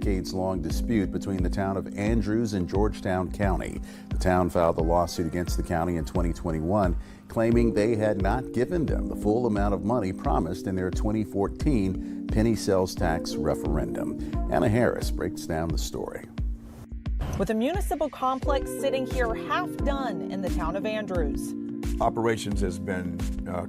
decades-long dispute between the town of Andrews and Georgetown County. The town filed a lawsuit against the county in 2021, claiming they had not given them the full amount of money promised in their 2014 penny sales tax referendum. Anna Harris breaks down the story. With a municipal complex sitting here half done in the town of Andrews. Operations has been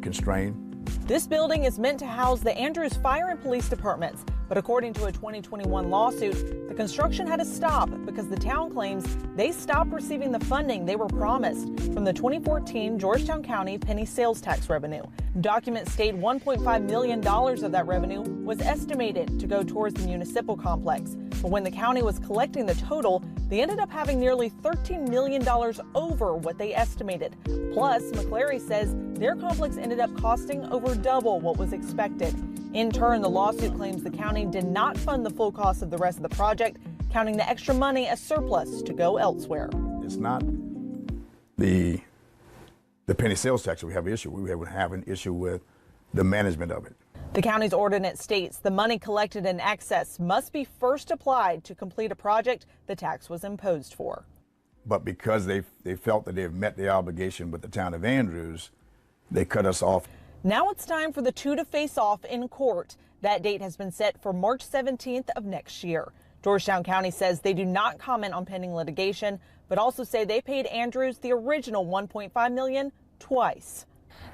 constrained. This building is meant to house the Andrews Fire and Police Departments, but according to a 2021 lawsuit, the construction had to stop because the town claims they stopped receiving the funding they were promised from the 2014 Georgetown County penny sales tax revenue. Documents state $1.5 million of that revenue was estimated to go towards the municipal complex, but when the county was collecting the total, they ended up having nearly $13 million over what they estimated. Plus, McClary says their complex ended up costing over double what was expected. In turn, the lawsuit claims the county did not fund the full cost of the rest of the project, counting the extra money as surplus to go elsewhere. It's not the penny sales tax that we have an issue. We have an issue with the management of it. The county's ordinance states the money collected in excess must be first applied to complete a project the tax was imposed for. But because they felt that they've met the obligation with the town of Andrews, they cut us off. Now it's time for the two to face off in court. That date has been set for March 17th of next year. Georgetown County says they do not comment on pending litigation, but also say they paid Andrews the original $1.5 million twice.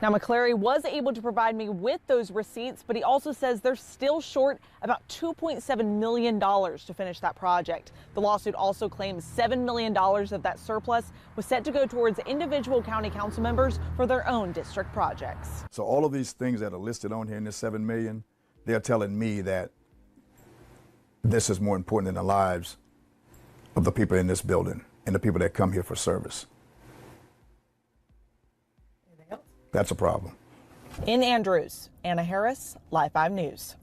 Now, McClary was able to provide me with those receipts, but he also says they're still short about $2.7 million to finish that project. The lawsuit also claims $7 million of that surplus was set to go towards individual county council members for their own district projects. So all of these things that are listed on here in this $7 million, they're telling me that this is more important than the lives of the people in this building and the people that come here for service. That's a problem. In Andrews, Anna Harris, Live 5 News.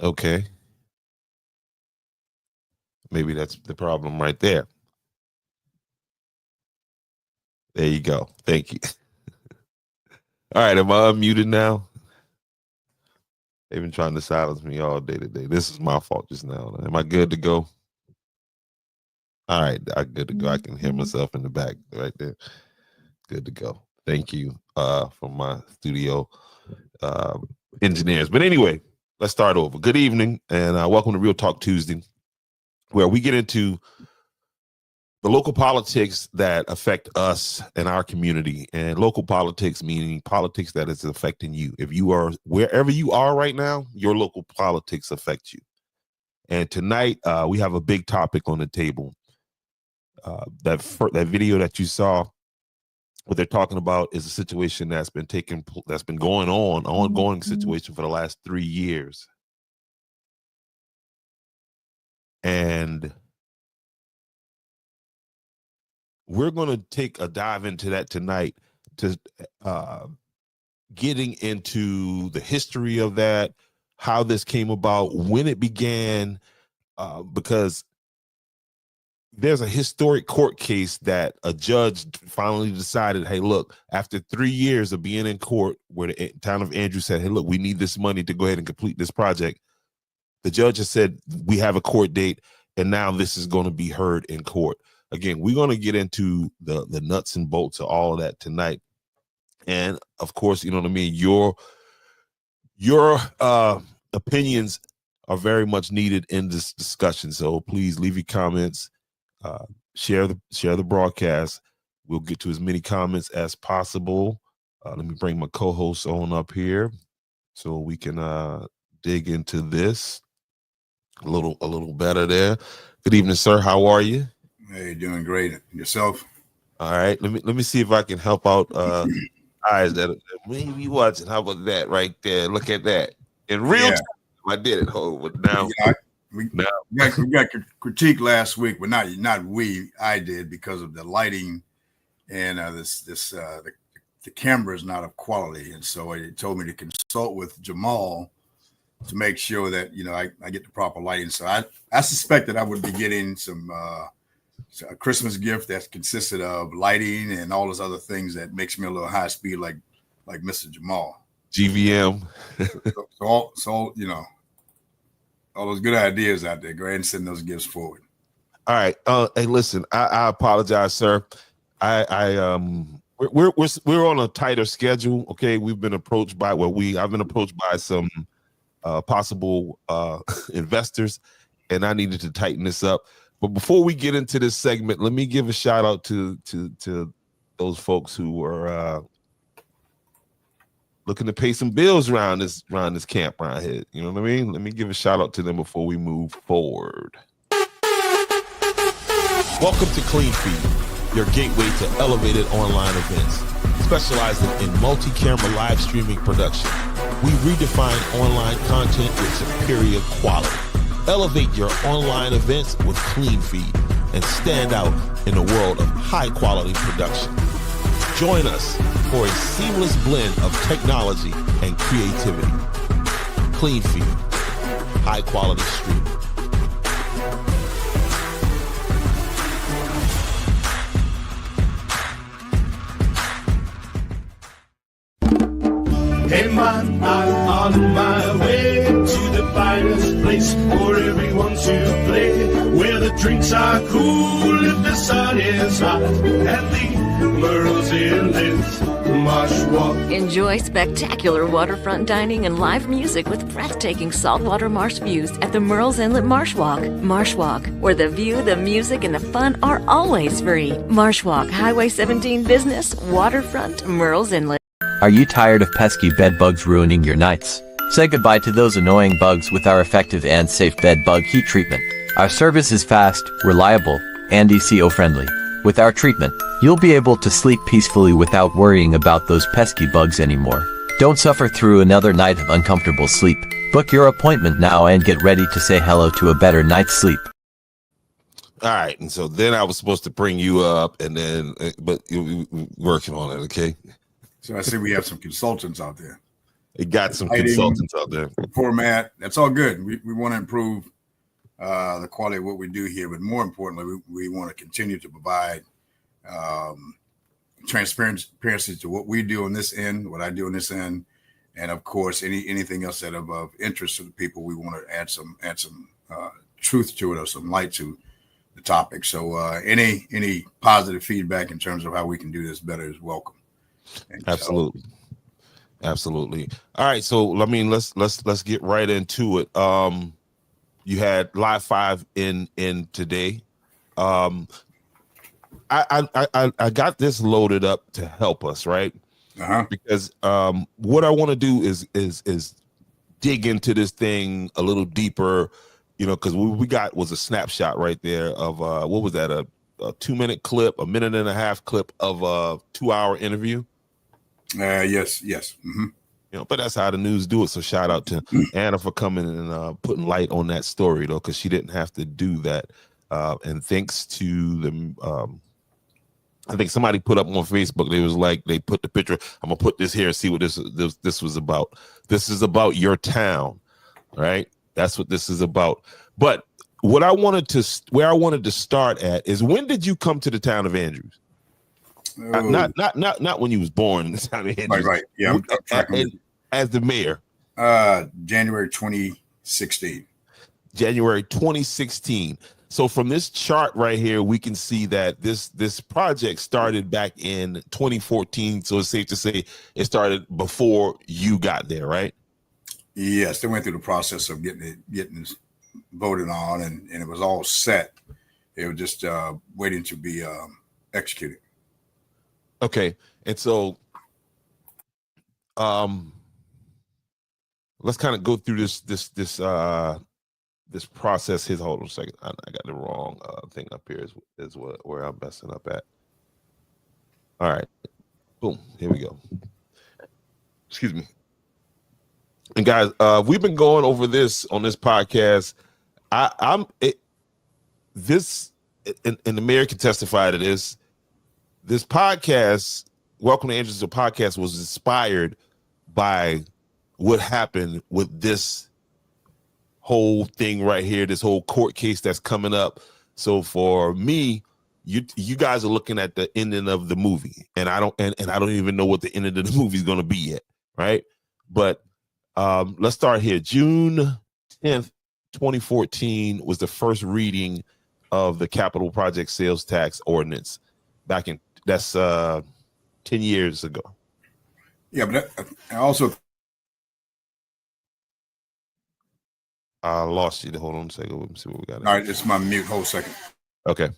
Okay. Maybe that's the problem right there. There you go. Thank you. All right. Am I unmuted now? They've been trying to silence me all day today. This is my fault just now. Am I good to go? All right. I'm good to go. I can hear myself in the back right there. Good to go. Thank you from my studio engineers. But anyway, let's start over. Good evening, and welcome to Real Talk Tuesday, where we get into the local politics that affect us and our community. And local politics meaning politics that is affecting you. If you are wherever you are right now, your local politics affect you. And tonight, we have a big topic on the table. That video that you saw, what they're talking about is a situation that's been going on, ongoing situation for the last 3 years. And we're going to take a dive into that tonight, to getting into the history of that, how this came about, when it began, because there's a historic court case that a judge finally decided, hey, look, after 3 years of being in court, where the town of Andrews said, hey, look, we need this money to go ahead and complete this project. The judge has said, we have a court date, and now this is going to be heard in court. Again, we're going to get into the nuts and bolts of all of that tonight. And of course, you know what I mean? Your opinions are very much needed in this discussion. So please leave your comments. Share the broadcast. We'll get to as many comments as possible. Let me bring my co-host on up here so we can dig into this. A little better there. Good evening, sir. How are you? Hey, doing great. Yourself? All right. Let me see if I can help out eyes that may be watching. How about that right there? Look at that. In real Yeah. time, I did it. Oh, but now, We now got critique last week, but not we. I did because of the lighting and the camera is not of quality, and so it told me to consult with Jamal to make sure that I get the proper lighting. So I suspected I would be getting some a Christmas gift that consisted of lighting and all those other things that makes me a little high speed like Mr. Jamal. GVM. So all those good ideas out there. Go ahead and send those gifts forward. All right. Hey, listen. I apologize, sir. We're on a tighter schedule. Okay, we've been approached by I've been approached by some possible investors, and I needed to tighten this up. But before we get into this segment, let me give a shout out to those folks who are looking to pay some bills around this camp right here. You know what I mean? Let me give a shout out to them before we move forward. Welcome to Clean Feed, your gateway to elevated online events, specializing in multi-camera live streaming production. We redefine online content with superior quality. Elevate your online events with Clean Feed and stand out in a world of high-quality production. Join us for a seamless blend of technology and creativity. Clean Feed, high-quality streaming. Hey man, I'm on my way to the finest place for everyone to play, where the drinks are cool if the sun is hot, and the Merle's Inlet's Marsh Walk. Enjoy spectacular waterfront dining and live music with breathtaking saltwater marsh views at the Merle's Inlet Marsh Walk. Marsh Walk, where the view, the music, and the fun are always free. Marsh Walk, Highway 17 Business, Waterfront, Merle's Inlet. Are you tired of pesky bed bugs ruining your nights? Say goodbye to those annoying bugs with our effective and safe bed bug heat treatment. Our service is fast, reliable, and ECO-friendly. With our treatment, you'll be able to sleep peacefully without worrying about those pesky bugs anymore. Don't suffer through another night of uncomfortable sleep. Book your appointment now and get ready to say hello to a better night's sleep. All right, and so then I was supposed to bring you up, and then, but you working on it, okay? So I see we have some consultants out there. It got some Lighting, consultants out there. Format, that's all good. We want to improve the quality of what we do here, but more importantly, we want to continue to provide transparency to what we do on this end, what I do on this end, and of course, anything else that of interest to the people. We want to add some truth to it or some light to the topic. So any positive feedback in terms of how we can do this better is welcome. And Absolutely. Absolutely. All right. So I mean, let's get right into it. You had Live 5 in today. I got this loaded up to help us, right? Because what I want to do is dig into this thing a little deeper, because what we got was a snapshot right there of what was that, a 2-minute clip, a minute and a half clip of a 2-hour interview. Yes. Mm-hmm. But that's how the news do it. So shout out to Anna for coming and putting light on that story, though, because she didn't have to do that. And thanks to them, I think somebody put up on Facebook. They was like, they put the picture. I'm gonna put this here and see what this was about. This is about your town, right? That's what this is about. But where I wanted to start at is, when did you come to the town of Andrews? Not when you was born in the town of Andrews. Right. Yeah. As the mayor. January 2016. January 2016. So from this chart right here, we can see that this project started back in 2014. So it's safe to say it started before you got there, right? Yes, they went through the process of getting this voted on, and it was all set. It was just waiting to be executed. Okay, and so let's kind of go through this this process. His hold on a second. I got the wrong thing up here. Is what where I'm messing up at. All right, boom. Here we go. Excuse me. And guys, we've been going over this on this podcast. This and the mayor can testify to this. This podcast, Welcome to Andrews, the podcast, was inspired by what happened with this whole thing right here, this whole court case that's coming up. So for me, you guys are looking at the ending of the movie, and I don't even know what the ending of the movie is going to be yet, right? But let's start here. June 10th, 2014 was the first reading of the capital project sales tax ordinance. That's 10 years ago. Yeah, but I also I lost you. Hold on a second. Let me see what we got. All right, it's my mute. Hold a second. Okay.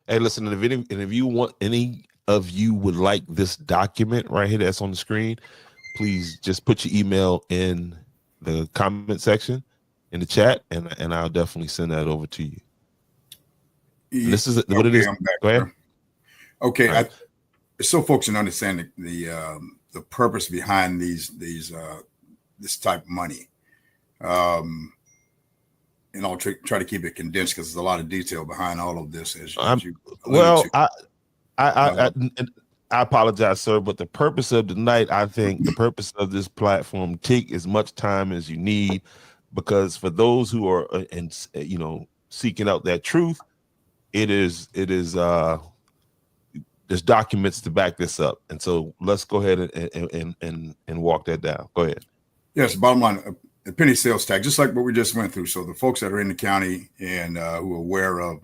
Hey, listen, if you want, any of you would like this document right here that's on the screen, please just put your email in the comment section in the chat, and I'll definitely send that over to you. Yeah, this is what it is. Go ahead. Okay, right. So folks can understand the purpose behind this type of money. And I'll try to keep it condensed because there's a lot of detail behind all of this. I apologize, sir, but the purpose of the night, I think the purpose of this platform, take as much time as you need, because for those who are seeking out that truth, there's documents to back this up, and so let's go ahead and walk that down. Go ahead. Yes, bottom line. The penny sales tax, just like what we just went through. So the folks that are in the county and who are aware of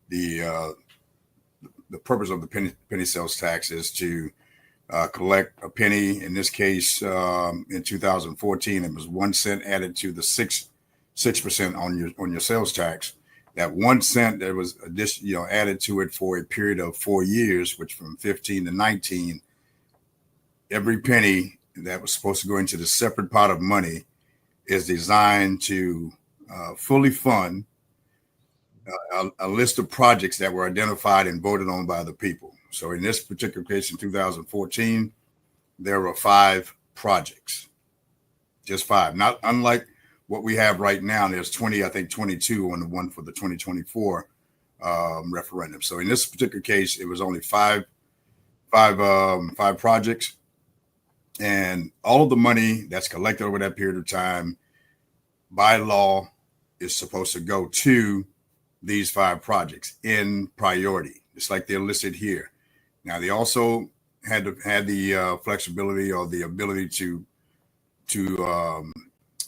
the purpose of the penny sales tax is to collect a penny. In this case, in 2014, it was 1 cent added to the 6% on your sales tax. That 1 cent that was added to it for a period of 4 years, which from 15 to 19, every penny that was supposed to go into the separate pot of money is designed to fully fund a list of projects that were identified and voted on by the people. So in this particular case, in 2014, there were 5 projects, just 5. Not unlike what we have right now. There's 22 on the one for the 2024 referendum. So in this particular case, it was only five projects. And all of the money that's collected over that period of time, by law, is supposed to go to these 5 projects in priority. It's like they're listed here. Now, they also had the flexibility or the ability to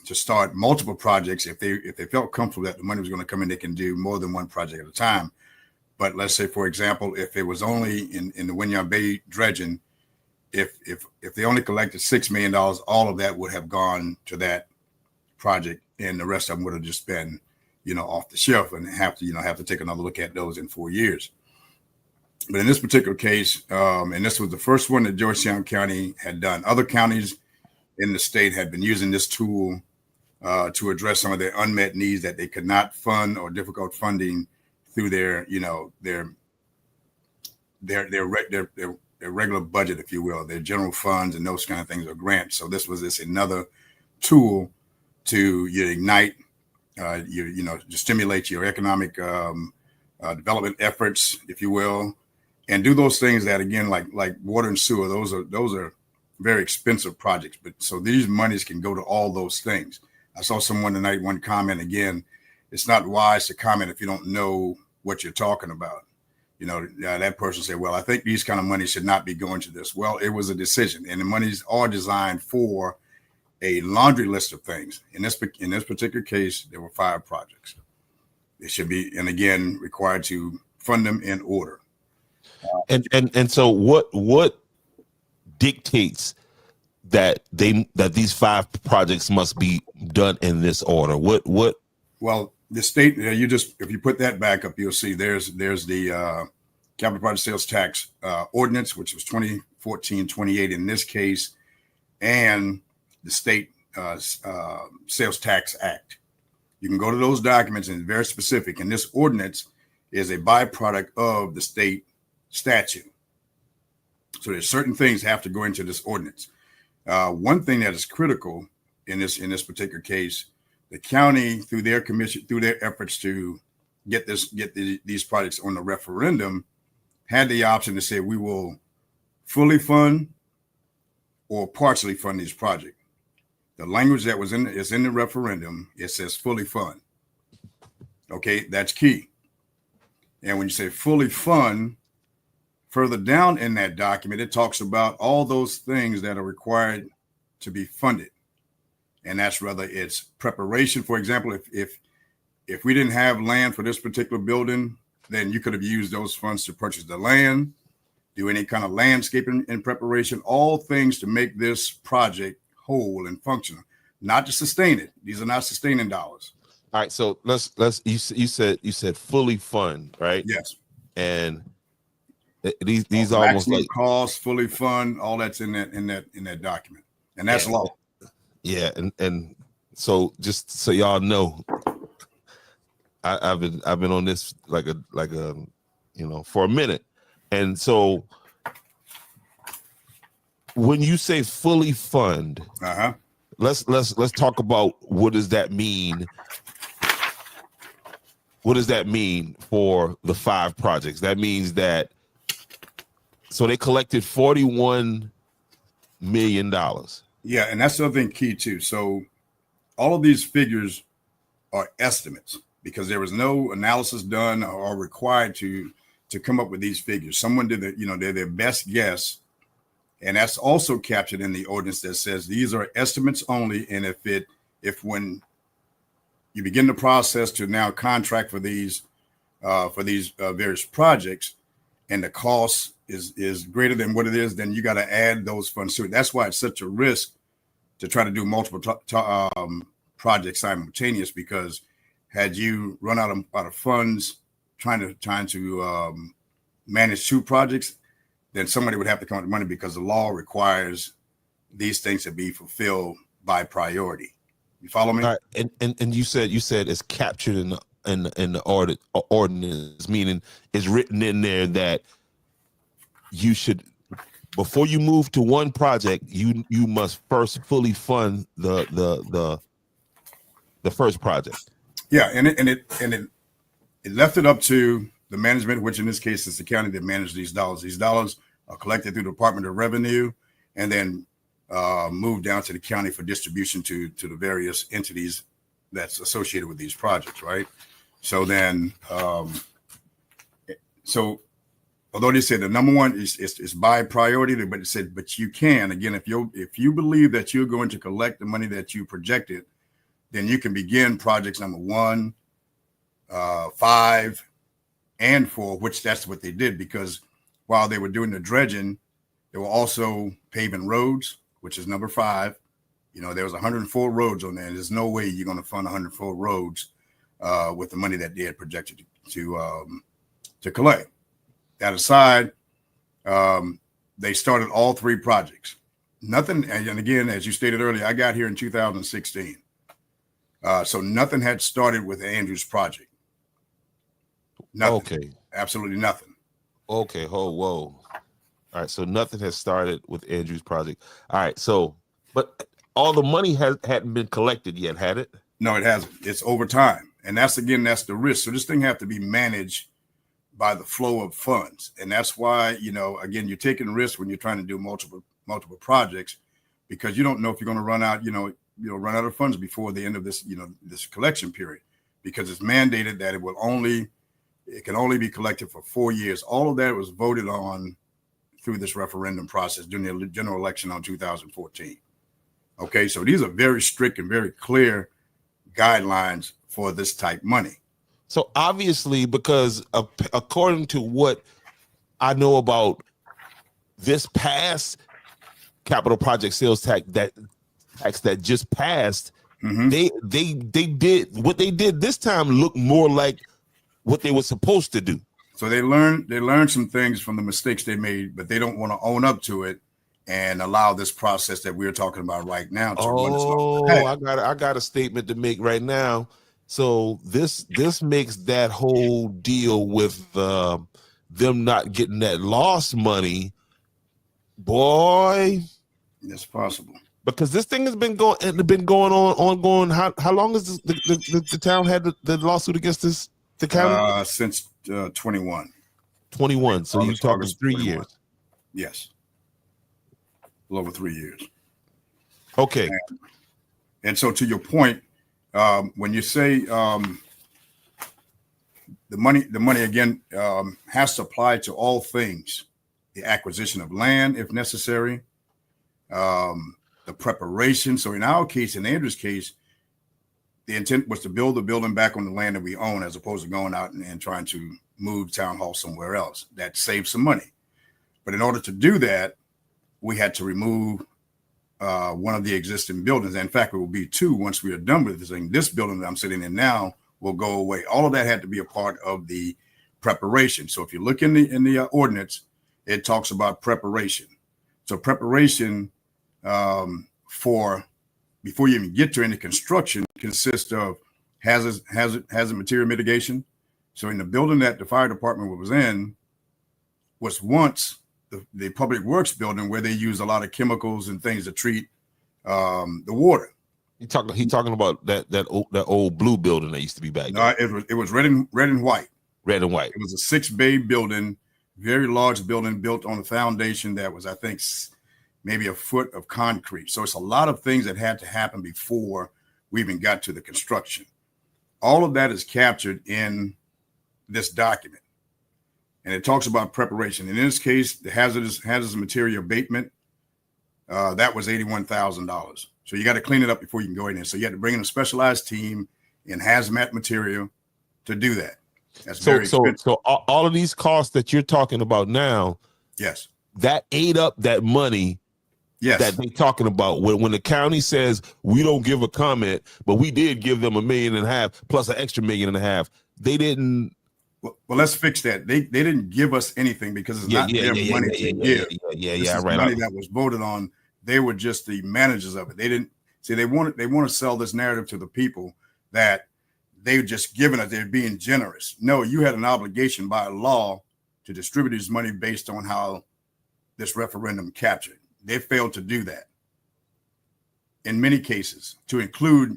start multiple projects if they felt comfortable that the money was going to come in. They can do more than one project at a time. But let's say, for example, if it was only in the Wynyard Bay dredging, if they only collected $6 million, all of that would have gone to that project, and the rest of them would have just been, off the shelf, and have to take another look at those in 4 years. But in this particular case, and this was the first one that Georgetown County had done. Other counties in the state had been using this tool to address some of their unmet needs that they could not fund or difficult funding through their regular budget, if you will, their general funds and those kind of things, or grants. So this was another tool to ignite, to stimulate your economic development efforts, if you will, and do those things that, again, like water and sewer. Those are very expensive projects, but so these monies can go to all those things. I saw someone tonight, one comment again, it's not wise to comment if you don't know what you're talking about. That person said, well, I think these kind of money should not be going to this. Well, it was a decision, and the monies are designed for a laundry list of things. In this particular case, there were 5 projects. They should be, and again, required to fund them in order. And so what dictates that these 5 projects must be done in this order? What? Well, the state, if you put that back up, you'll see there's the capital project sales tax ordinance, which was 2014-28 in this case, and the state sales tax act. You can go to those documents, and it's very specific. And this ordinance is a byproduct of the state statute. So there's certain things have to go into this ordinance. One thing that is critical in this particular case, the county, through their commission, through their efforts to get these projects on the referendum, had the option to say we will fully fund or partially fund these projects. The language that is in the referendum, it says fully fund. Okay, that's key. And when you say fully fund, further down in that document, it talks about all those things that are required to be funded. And that's whether it's preparation. For example, if we didn't have land for this particular building, then you could have used those funds to purchase the land, do any kind of landscaping in preparation, all things to make this project whole and functional, not to sustain it. These are not sustaining dollars. All right, so you said fully fund, right? Yes. And these almost like cost, fully fund, all that's in that document, and that's law. Yeah, and so just so y'all know, I've been on this like a for a minute, and so when you say fully fund, let's talk about what does that mean. What does that mean for the 5 projects? That means that so they collected $41 million. Yeah, and that's the other thing key too. So all of these figures are estimates because there was no analysis done or required to come up with these figures. Someone did they're their best guess. And that's also captured in the ordinance that says these are estimates only. And if when you begin the process to now contract for these various projects, and the cost is greater than what it is, then you got to add those funds to it. That's why it's such a risk to try to do multiple projects simultaneous, because had you run out of funds trying to manage 2 projects, then somebody would have to come up with money because the law requires these things to be fulfilled by priority. You follow me? All right. And you said it's captured in the ordinance, meaning it's written in there that you should, before you move to one project, you must first fully fund the first project. Yeah, and it left it up to the management, which in this case is the county that managed these dollars. These dollars are collected through the Department of Revenue and then moved down to the county for distribution to the various entities that's associated with these projects, right? So then, so although they said the number one is by priority, but it said, but you can, again, if you believe that you're going to collect the money that you projected, then you can begin projects number 1, 5, and 4, which that's what they did, because while they were doing the dredging, they were also paving roads, which is number 5. There was 104 roads on there. There's no way you're going to fund 104 roads with the money that they had projected to collect. That aside, they started all 3 projects. Nothing, and again, as you stated earlier, I got here in 2016. So nothing had started with Andrew's project. Nothing. Okay. Absolutely nothing. Okay. Whoa. All right. So nothing has started with Andrew's project. All right. So, but all the money hadn't been collected yet, had it? No, it hasn't. It's over time. And that's the risk. So this thing have to be managed by the flow of funds. And that's why, again, you're taking risks when you're trying to do multiple projects, because you don't know if you're going to run out, run out of funds before the end of this, this collection period, because it's mandated that it can only be collected for 4 years. All of that was voted on through this referendum process during the general election on 2014. Okay, so these are very strict and very clear guidelines for this type money. So obviously, because according to what I know about this past capital project sales tax that just passed, they did what they did this time look more like what they were supposed to do. So they learned some things from the mistakes they made, but they don't want to own up to it and allow this process that we're talking about right now to run its own path. I got a statement to make right now. So this makes that whole deal with them not getting that lost money, boy. It's possible. Because this thing has been going on. How long has the town had the lawsuit against the county? Since 21. 21. So you're talking August 3 21. years. Yes. A little over 3 years. Okay. And so to your point, when you say the money again has to apply to all things: the acquisition of land, if necessary, the preparation. So in our case, in Andrew's case, the intent was to build the building back on the land that we own, as opposed to going out and trying to move town hall somewhere else. That saves some money. But in order to do that, we had to remove one of the existing buildings. In fact, it will be two once we are done with this thing. This building that I'm sitting in now will go away. All of that had to be a part of the preparation. So if you look in the ordinance, it talks about preparation. So preparation for before you even get to any construction consists of hazard material mitigation. So in the building that the fire department was in was once the public works building, where they use a lot of chemicals and things to treat the water. He talking about that old blue building that used to be back there. No, it was red and white. Red and white. It was a 6-bay building, very large building built on a foundation that was, I think, maybe a foot of concrete. So it's a lot of things that had to happen before we even got to the construction. All of that is captured in this document. And it talks about preparation. In this case, the hazardous material abatement, that was $81,000. So you got to clean it up before you can go in there. So you had to bring in a specialized team in hazmat material to do that. That's very expensive. So all of these costs that you're talking about now, yes, that ate up that money. Yes. That they're talking about when the county says we don't give a comment, but we did give them $1.5 million plus an extra $1.5 million. They didn't. Well, let's fix that. They didn't give us anything because it's not their money to give. This is money that was voted on. They were just the managers of it. They didn't see. They want to sell this narrative to the people that they've just given it. They're being generous. No, you had an obligation by law to distribute this money based on how this referendum captured. They failed to do that in many cases, to include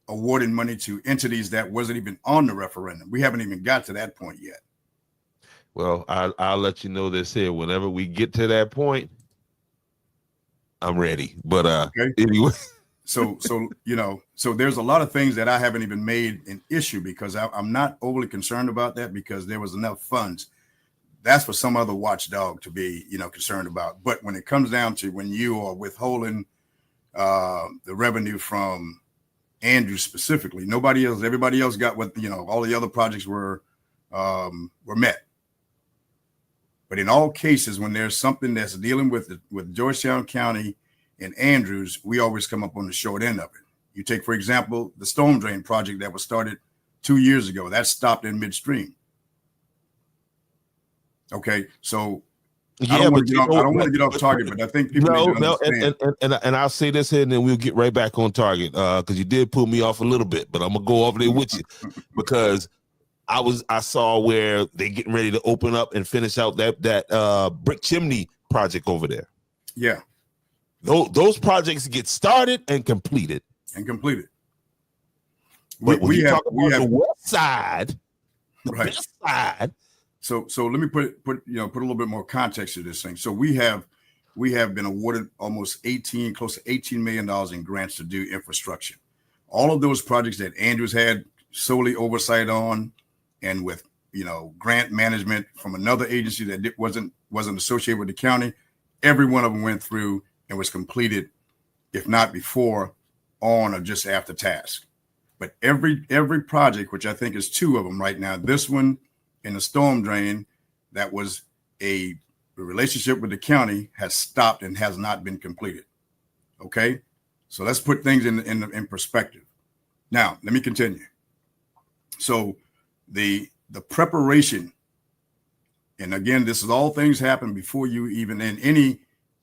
awarding money to entities that wasn't even on the referendum. We haven't even got to that point yet. Well, I'll let you know this here. Whenever we get to that point, I'm ready. But okay. Anyway. So there's a lot of things that I haven't even made an issue because I'm not overly concerned about that because there was enough funds. That's for some other watchdog to be, concerned about. But when it comes down to when you are withholding the revenue from Andrew specifically, everybody else got what, all the other projects were met. But in all cases, when there's something that's dealing with Georgetown County and Andrews, we always come up on the short end of it. You take, for example, the storm drain project that was started 2 years ago. That stopped in midstream. Okay, so I don't want to get off target, but I think people need to understand. And I'll say this here, and then we'll get right back on target because you did pull me off a little bit, but I'm gonna go over there with you because I saw where they getting ready to open up and finish out that brick chimney project over there. Yeah, those projects get started and completed. We have the west side, the west side. So let me put a little bit more context to this thing. So we have been awarded almost close to $18 million in grants to do infrastructure. All of those projects that Andrews had solely oversight on, and with grant management from another agency that wasn't associated with the county, every one of them went through and was completed, if not before, on or just after task. But every project, which I think is 2 of them right now, this one and the storm drain, that was a the relationship with the county has stopped and has not been completed. Okay, so let's put things in perspective. Now, let me continue. So the preparation, and again, this is all things happen before you even in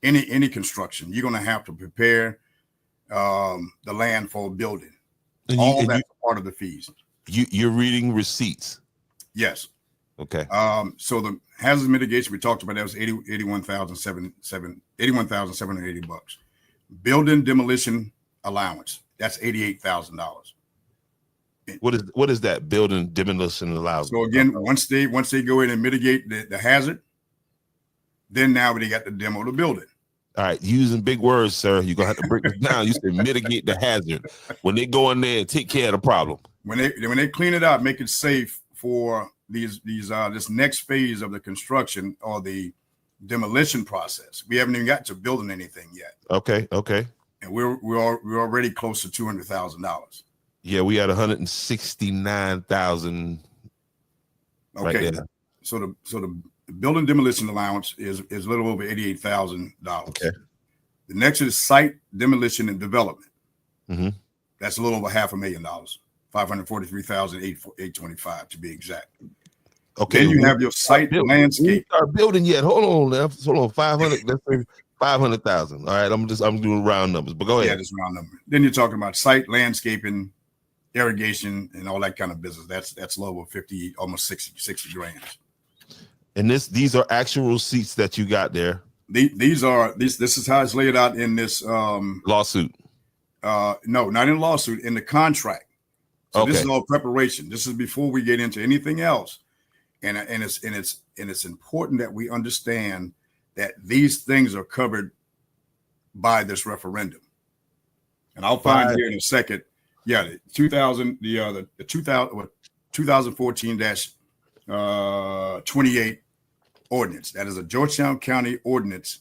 any construction. You're going to have to prepare the land for building. And that's part of the fees. You're reading receipts. Yes. Okay. So the hazard mitigation we talked about, that was $81,780. Building demolition allowance, that's $88,000. What is that building demolition allowance? So again, once they go in and mitigate the hazard, then now they got to demo the building. All right, using big words, sir. You're gonna have to break this down. You said mitigate the hazard. When they go in there and take care of the problem. When they clean it up, make it safe for this next phase of the construction or the demolition process. We haven't even got to building anything yet. Okay. And we're already close to $200,000. Yeah, we had 169,000. Okay. Right there. So the building demolition allowance is a little over $88,000. Okay. The next is site demolition and development. Mm-hmm. That's a little over $500,000, $543,825 to be exact. Okay. Then you have your site landscape. We start building yet? Hold on, 500. Let's say 500,000. All right, I'm doing round numbers, but go ahead. Yeah, just round number. Then you're talking about site landscaping, irrigation, and all that kind of business. That's low over 50, almost 60 grand. And these are actual receipts that you got there. This is how it's laid out in this lawsuit. No, not in lawsuit, in the contract. So okay. This is all preparation. This is before we get into anything else. And it's important that we understand that these things are covered by this referendum. And I'll find here in a second. Yeah, the 2014-28 ordinance. That is a Georgetown County ordinance.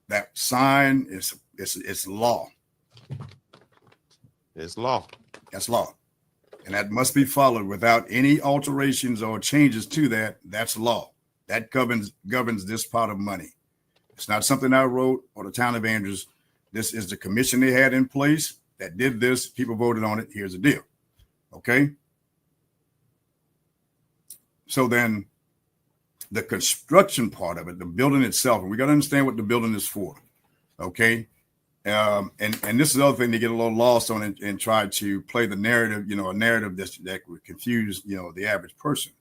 That sign is law. It's law. That's law. And that must be followed without any alterations or changes to that. That's law. That governs this pot of money. It's not something I wrote or the town of Andrews. This is the commission they had in place that did this. People voted on it. Here's the deal. Okay. So then the construction part of it, the building itself, and we got to understand what the building is for. Okay. And this is the other thing they get a little lost on and try to play the narrative, a narrative that would confuse, the average person.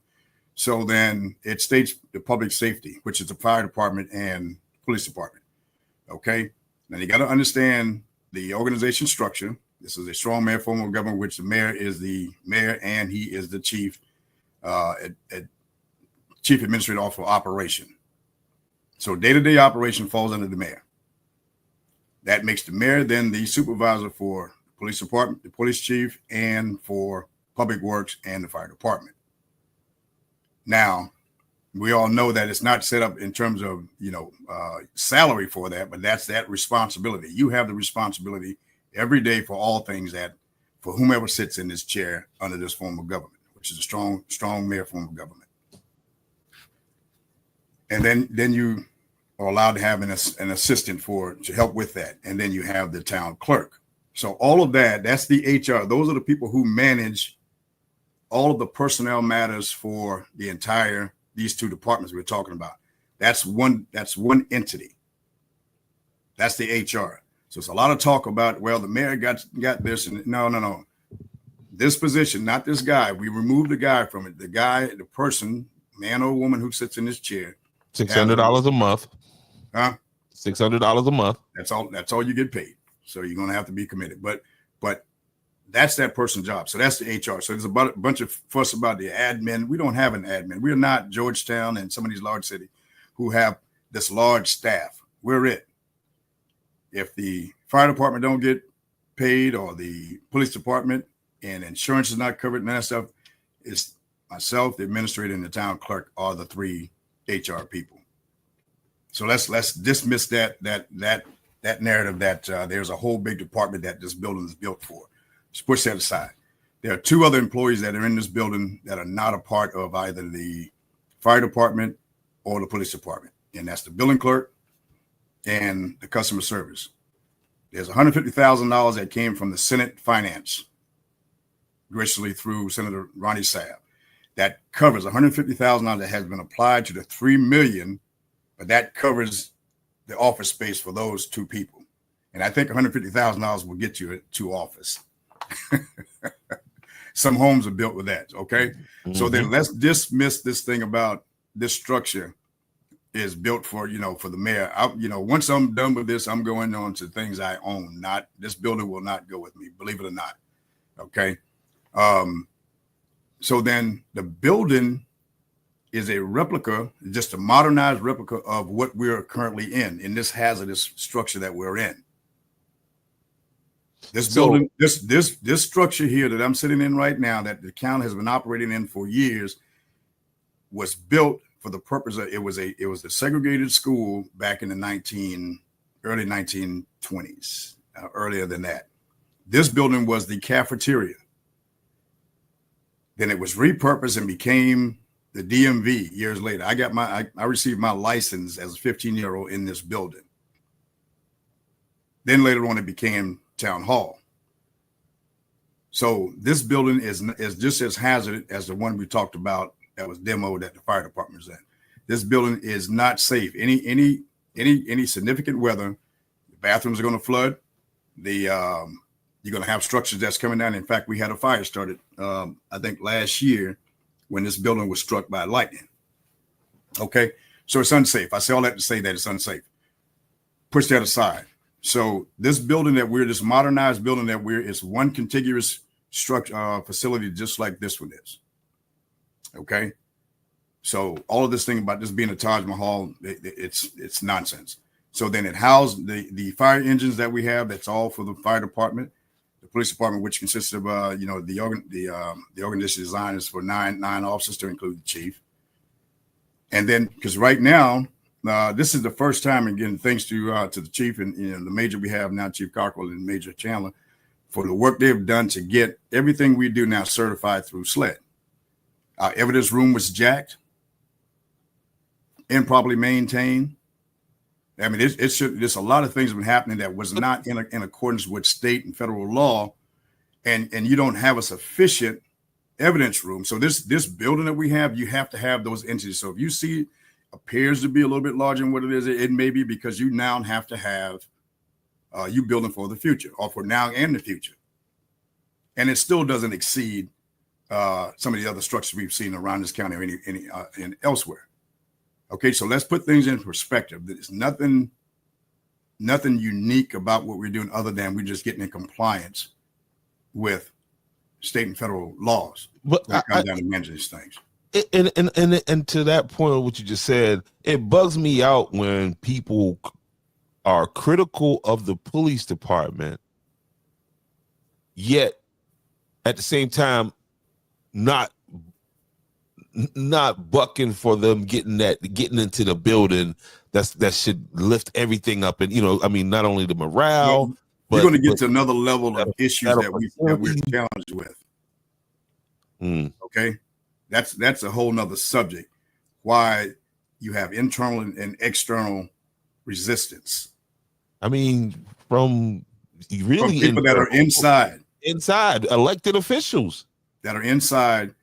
So then it states the public safety, which is the fire department and police department. Okay. Now you got to understand the organization structure. This is a strong mayor form of government, which the mayor is the mayor and he is the chief administrative officer for operation. So day-to-day operation falls under the mayor. That makes the mayor then the supervisor for the police department, the police chief, and for public works and the fire department. Now, we all know that it's not set up in terms of, salary for that, but that's that responsibility. You have the responsibility every day for all things for whomever sits in this chair under this form of government, which is a strong mayor form of government. And then you are allowed to have an assistant to help with that. And then you have the town clerk. So all of that's the HR. Those are the people who manage all of the personnel matters for these two departments we're talking about. That's one entity. That's the HR. So it's a lot of talk about, well, the mayor got this. And no. This position, not this guy. We removed the guy from it. The person, man or woman who sits in this chair. $600 a month. Huh? $600 a month. That's all you get paid. So you're going to have to be committed. But that's that person's job. So that's the HR. So there's a bunch of fuss about the admin. We don't have an admin. We're not Georgetown and some of these large cities who have this large staff. We're it. If the fire department don't get paid or the police department and insurance is not covered and that stuff, it's myself, the administrator, and the town clerk are the three HR people. So let's dismiss that narrative that there's a whole big department that this building is built for. Just push that aside. There are two other employees that are in this building that are not a part of either the fire department or the police department, and that's the building clerk and the customer service. There's $150,000 that came from the Senate Finance, graciously through Senator Ronnie Sabb. That covers $150,000 that has been applied to the $3 million, but that covers the office space for those two people. And I think $150,000 will get you to office. Some homes are built with that. Okay. Mm-hmm. So then let's dismiss this thing about this structure is built for, for the mayor. Once I'm done with this, I'm going on to things I own. Not this building will not go with me, believe it or not. Okay. So then the building is a replica, just a modernized replica of what we're currently in this hazardous structure that we're in. This building, this structure here that I'm sitting in right now, that the county has been operating in for years, was built for the purpose of it was a segregated school back in the early 1920s, earlier than that. This building was the cafeteria. Then it was repurposed and became the DMV years later. I received my license as a 15-year-old in this building. Then later on, it became town hall. So this building is just as hazardous as the one we talked about that was demoed at the fire department. This building is not safe. Any significant weather, the bathrooms are going to flood. You're going to have structures that's coming down. In fact, we had a fire started, I think last year when this building was struck by lightning. Okay. So it's unsafe. I say all that to say that it's unsafe. Push that aside. So this building this modernized building is one contiguous structure, facility, just like this one is. Okay. So all of this thing about this being a Taj Mahal, it's nonsense. So then it housed the fire engines that we have. That's all for the fire department. The police department, which consists of, the organization design is for nine officers to include the chief. And then, because right now, this is the first time, again, thanks to the chief and the major we have now, Chief Cockrell and Major Chandler, for the work they've done to get everything we do now certified through SLED. Our evidence room was jacked, improperly maintained. I mean, there's a lot of things have been happening that was not in accordance with state and federal law, and you don't have a sufficient evidence room. So this building that we have, you have to have those entities. So if you see it appears to be a little bit larger than what it is, it may be because you now have to have you building for the future, or for now and the future, and it still doesn't exceed some of the other structures we've seen around this county or any elsewhere. Okay, so let's put things in perspective. There's nothing unique about what we're doing other than we're just getting in compliance with state and federal laws. But that comes down to managing these things. And to that point of what you just said, it bugs me out when people are critical of the police department, yet at the same time not bucking for them getting into the building that should lift everything up. And not only the morale, but you're going to get to another level of issues that we're challenged with. Okay, that's a whole nother subject. Why you have internal and external resistance. I mean, from people that are inside elected officials that are inside,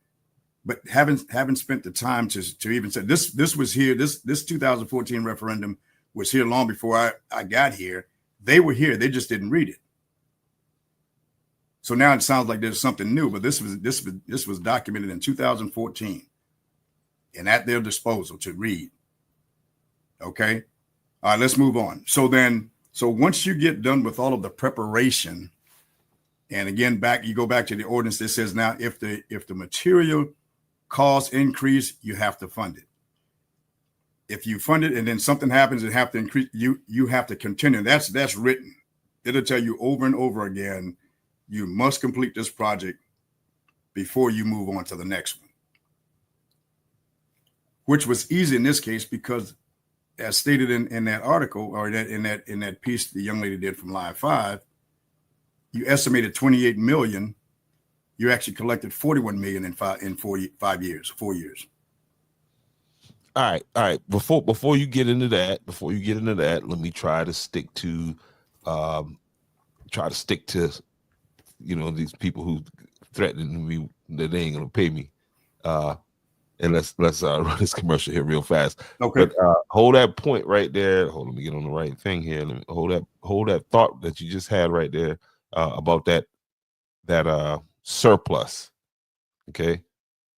but haven't spent the time to even say this was here. This 2014 referendum was here long before I got here. They were here. They just didn't read it. So now it sounds like there's something new, but this was documented in 2014 and at their disposal to read. Okay. All right, let's move on. So once you get done with all of the preparation, and again, you go back to the ordinance that says now if the material costs increase, you have to fund it. If you fund it and then something happens and have to increase, you have to continue. That's written. It'll tell you over and over again, you must complete this project before you move on to the next one. Which was easy in this case because, as stated in that article or in that piece the young lady did from Live 5, you estimated 28 million. You actually collected 41 million in 4 years. All right. Before you get into that, let me try to stick to, these people who threatening me that they ain't gonna pay me. And let's run this commercial here real fast. Okay. But hold that point right there. Hold on, let me get on the right thing here. Let me hold that thought that you just had right there about that surplus. Okay.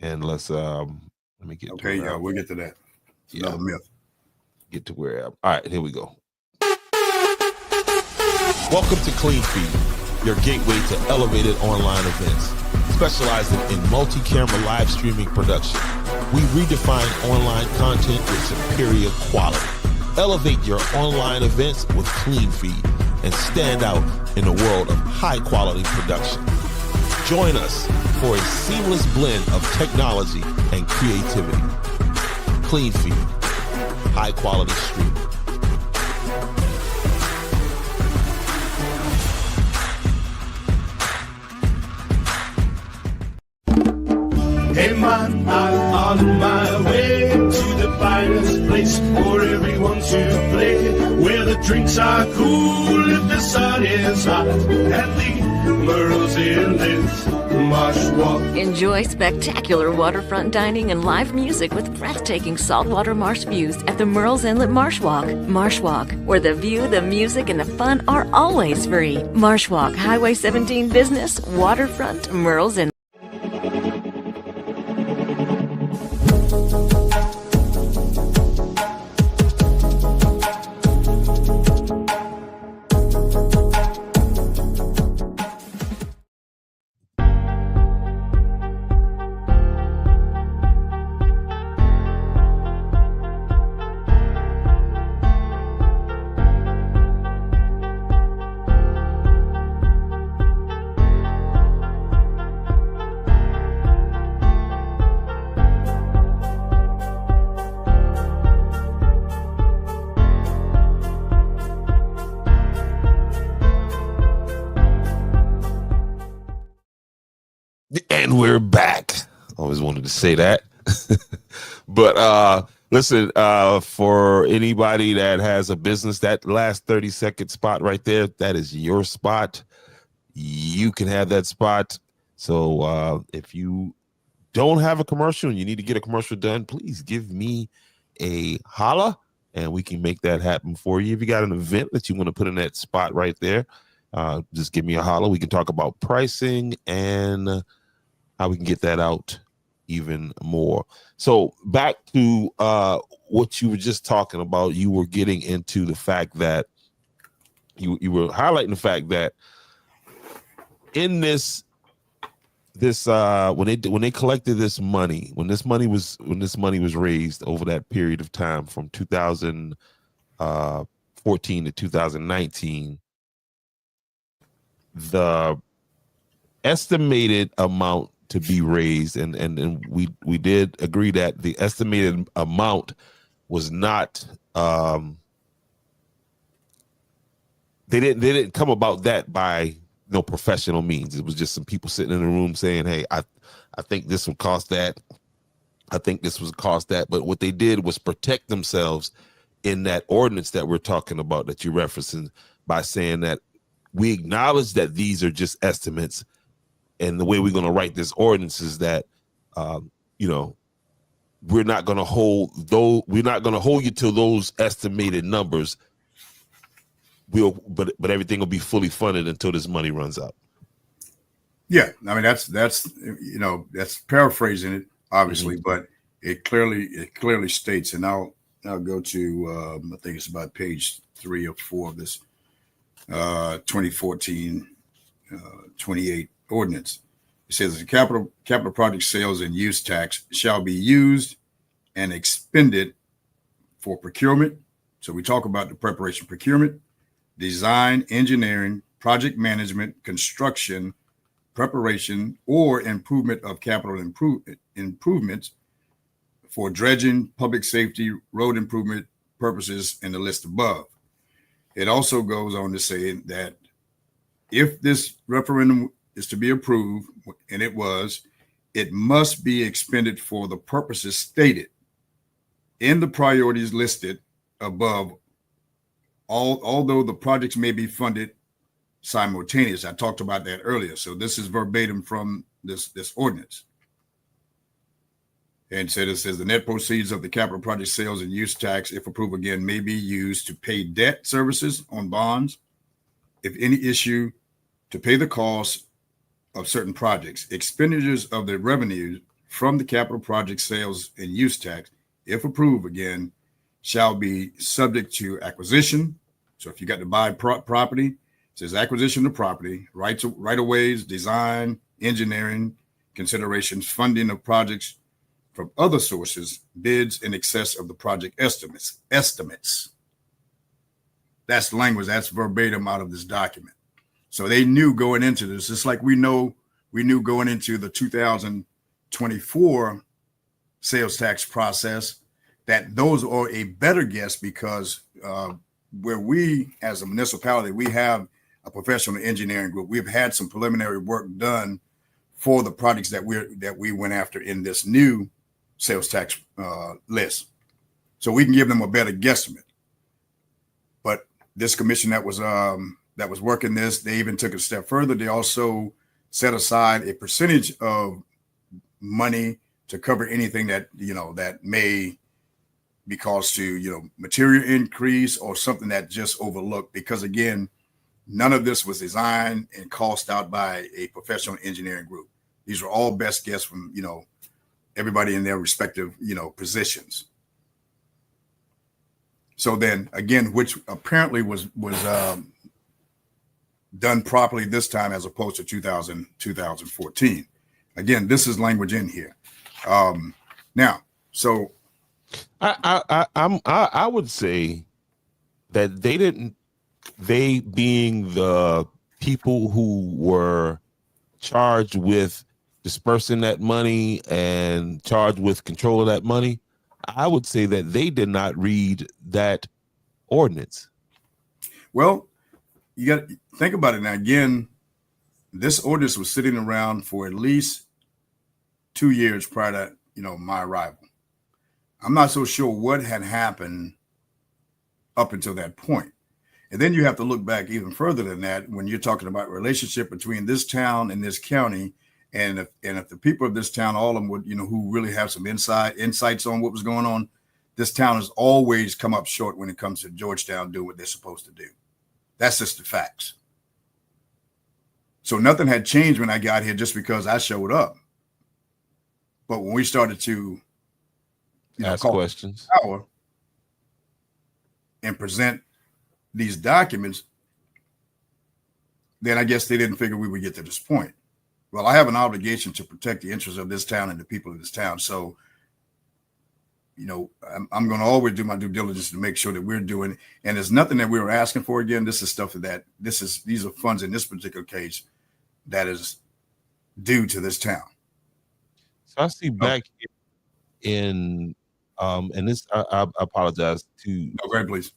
And let's let me get okay, yeah, we'll get to that. It's another myth. Get to where all right, here we go. Welcome to Clean Feed, your gateway to elevated online events, specializing in multi-camera live streaming production. We redefine online content with superior quality. Elevate your online events with Clean Feed and stand out in a world of high-quality production. Join us for a seamless blend of technology and creativity. Clean Feed, high-quality streaming. Hey man, I'm on my way to the finest place for everyone to play, where the drinks are cool if the sun is hot, at the Merle's Inlet Marsh Walk. Enjoy spectacular waterfront dining and live music with breathtaking saltwater marsh views at the Merle's Inlet Marsh Walk. Marsh Walk, where the view, the music, and the fun are always free. Marsh Walk, Highway 17 Business, Waterfront, Merle's Inlet. And we're back. Always wanted to say that. But listen, for anybody that has a business, that last 30-second spot right there, that is your spot. You can have that spot. So if you don't have a commercial and you need to get a commercial done, please give me a holla and we can make that happen for you. If you got an event that you want to put in that spot right there, just give me a holla. We can talk about pricing and how we can get that out even more. So back to what you were just talking about. You were getting into the fact that you were highlighting the fact that in this when they collected this money, when this money was raised over that period of time from 2014 to 2019, the estimated amount to be raised, and we did agree that the estimated amount was not they didn't come about that by no professional means. It was just some people sitting in the room saying, hey, I think this would cost that. I think this would cost that. But what they did was protect themselves in that ordinance that we're talking about, that you're referencing, by saying that we acknowledge that these are just estimates. And the way we're going to write this ordinance is that, we're not going to hold you to those estimated numbers. But everything will be fully funded until this money runs out. Yeah, I mean that's paraphrasing it, obviously, but it clearly states, and I'll go to I think it's about page 3 or 4 of this 2014 28 ordinance. It says the capital project sales and use tax shall be used and expended for procurement. So we talk about the preparation, procurement, design, engineering, project management, construction, preparation, or improvement of capital improvements for dredging, public safety, road improvement purposes in the list above. It also goes on to say that if this referendum is to be approved, and it was, it must be expended for the purposes stated. in the priorities listed above, although the projects may be funded simultaneous. I talked about that earlier. So this is verbatim from this ordinance. And it says the net proceeds of the capital project sales and use tax, if approved again, may be used to pay debt services on bonds, if any issue, to pay the costs of certain projects. Expenditures of the revenues from the capital project sales and use tax, if approved again, shall be subject to acquisition. So if you got to buy property, it says acquisition of property, right of ways, design, engineering, considerations, funding of projects from other sources, bids in excess of the project estimates. That's language, that's verbatim out of this document. So they knew going into this, just like we knew going into the 2024 sales tax process, that those are a better guess because where we, as a municipality, we have a professional engineering group. We've had some preliminary work done for the projects that we went after in this new sales tax list. So we can give them a better guesstimate. But this commission that was working this, they even took it a step further. They also set aside a percentage of money to cover anything that, that may be caused to, material increase or something that just overlooked, because again, none of this was designed and cost out by a professional engineering group. These were all best guess from, everybody in their respective, positions. So then again, which apparently was done properly this time as opposed to 2014. Again, this is language in here. Now, so I would say that they being the people who were charged with dispersing that money and charged with control of that money, I would say that they did not read that ordinance. Well, you got to think about it now. Again, this ordinance was sitting around for at least 2 years prior to, my arrival. I'm not so sure what had happened up until that point. And then you have to look back even further than that when you're talking about relationship between this town and this county. And if the people of this town, all of them would, who really have some insights on what was going on, this town has always come up short when it comes to Georgetown doing what they're supposed to do. That's just the facts. So nothing had changed when I got here just because I showed up. But when we started to ask questions and present these documents, then I guess they didn't figure we would get to this point. Well, I have an obligation to protect the interests of this town and the people of this town. So, I'm going to always do my due diligence to make sure that we're doing, and there's nothing that we were asking for. Again, this is stuff these are funds in this particular case that is due to this town. So I see back in, and this, I apologize to, No, go ahead, please.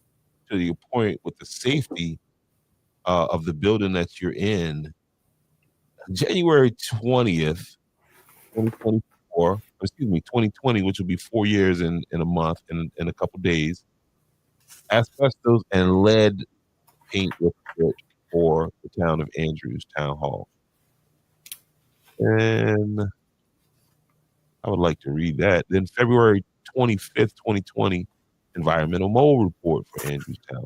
To your point with the safety of the building that you're in, January 20th, 2020, which will be 4 years in a month, in a couple days, asbestos and lead paint was put for the town of Andrews Town Hall. And I would like to read that. Then February 25th, 2020, environmental mold report for Andrews Town.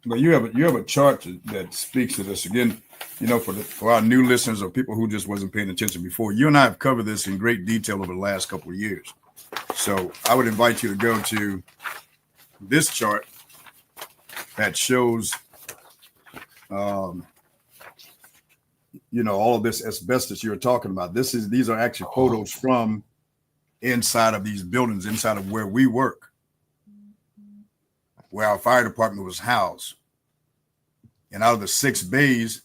But you have a chart that speaks to this. Again, for our new listeners or people who just wasn't paying attention before, you and I have covered this in great detail over the last couple of years. So I would invite you to go to this chart that shows, all of this asbestos you're talking about. These are actually photos from inside of these buildings, inside of where we work, where our fire department was housed. And out of the 6 bays,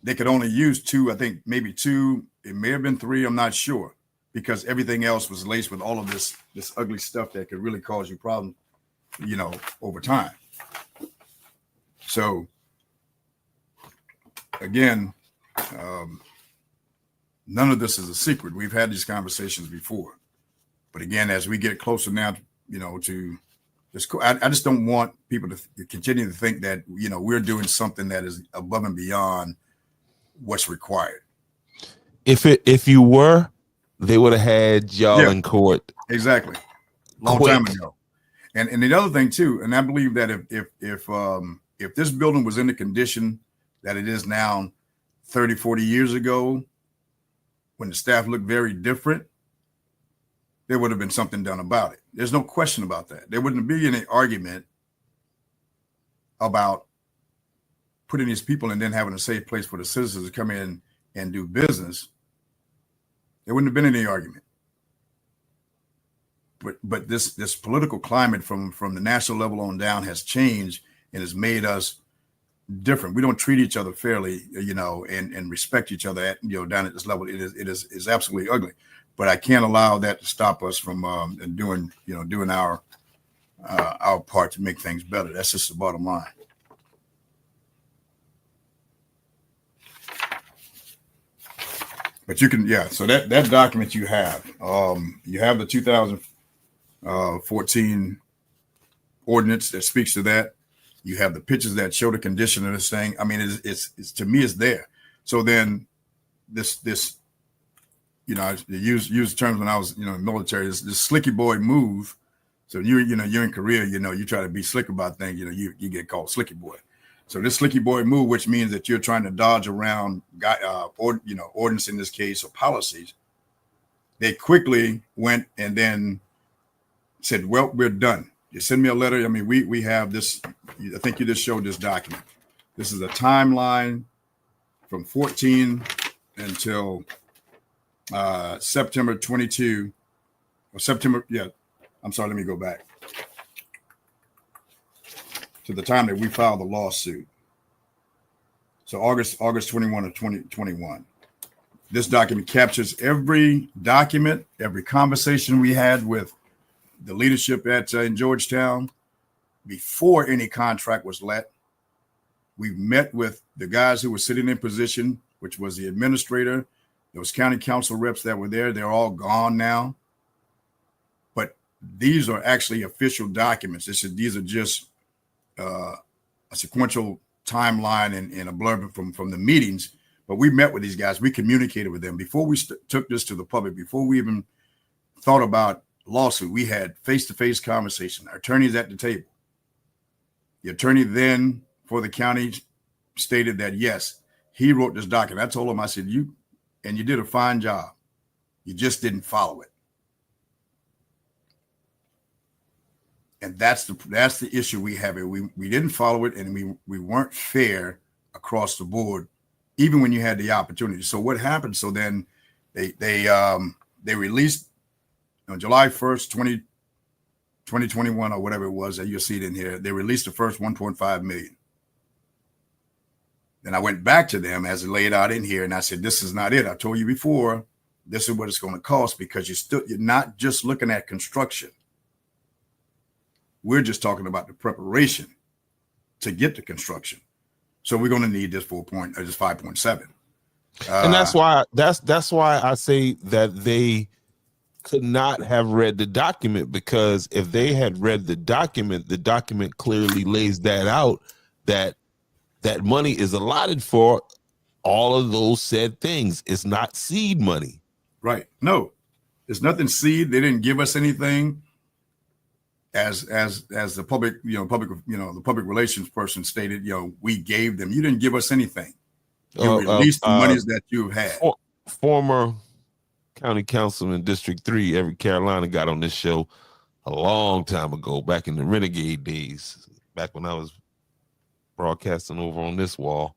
they could only use 2, I think maybe 2. It may have been 3, I'm not sure, because everything else was laced with all of this ugly stuff that could really cause you problems, over time. So again, none of this is a secret. We've had these conversations before. But again, as we get closer now, to this, I just don't want people to continue to think that, we're doing something that is above and beyond what's required. If you were, they would have had y'all in court. Exactly. Long time ago. And the other thing too, and I believe that if this building was in the condition that it is now 30, 40 years ago, when the staff looked very different, there would have been something done about it. There's no question about that. There wouldn't be any argument about putting these people and then having a safe place for the citizens to come in and do business. There wouldn't have been any argument. But this political climate from the national level on down has changed and has made us different. We don't treat each other fairly, and respect each other at, down at this level. It is absolutely ugly. But I can't allow that to stop us from doing our part to make things better. That's just the bottom line. But you can, so that document you have the 2014 ordinance that speaks to that. You have the pictures that show the condition of this thing. I mean, it's to me, it's there. So then this, I use terms when I was, in the military, this slicky boy move. So you're in Korea, you try to be slick about things, you get called slicky boy. So this slicky boy move, which means that you're trying to dodge around, ordinance in this case or policies. They quickly went and then said, well, we're done. You send me a letter. I mean, we have this. I think you just showed this document. This is a timeline from 14 until September 22 or September. Yeah, I'm sorry. Let me go back to the time that we filed the lawsuit. So August 21 of 2021. This document captures every document, every conversation we had with the leadership in Georgetown before any contract was let. We met with the guys who were sitting in position, which was the administrator, those county council reps that were there. They're all gone now. But these are actually official documents. These are just a sequential timeline and a blurb from the meetings. But we met with these guys. We communicated with them before we took this to the public, before we even thought about lawsuit. We had face-to-face conversation, our attorneys at the table. The attorney then for the county stated that, yes, he wrote this document. I told him, I said, you did a fine job. You just didn't follow it. And that's the issue we have. We didn't follow it, and we weren't fair across the board, even when you had the opportunity. So what happened? So then they released on July 1st, 2021 or whatever it was, that you'll see it in here. They released the first 1.5 million. Then I went back to them as it laid out in here, and I said, this is not it. I told you before, this is what it's going to cost, because you're not just looking at construction. We're just talking about the preparation to get to construction. So we're going to need this 5.7. And that's why I say that they could not have read the document, because if they had read the document clearly lays that out, that money is allotted for all of those said things. It's not seed money. Right. No, it's nothing seed. They didn't give us anything. As the public relations person stated, we gave them. You didn't give us anything. You released the monies that you've had. Former county councilman District 3, Everett Carolina, got on this show a long time ago, back in the Renegade days, back when I was broadcasting over on this wall,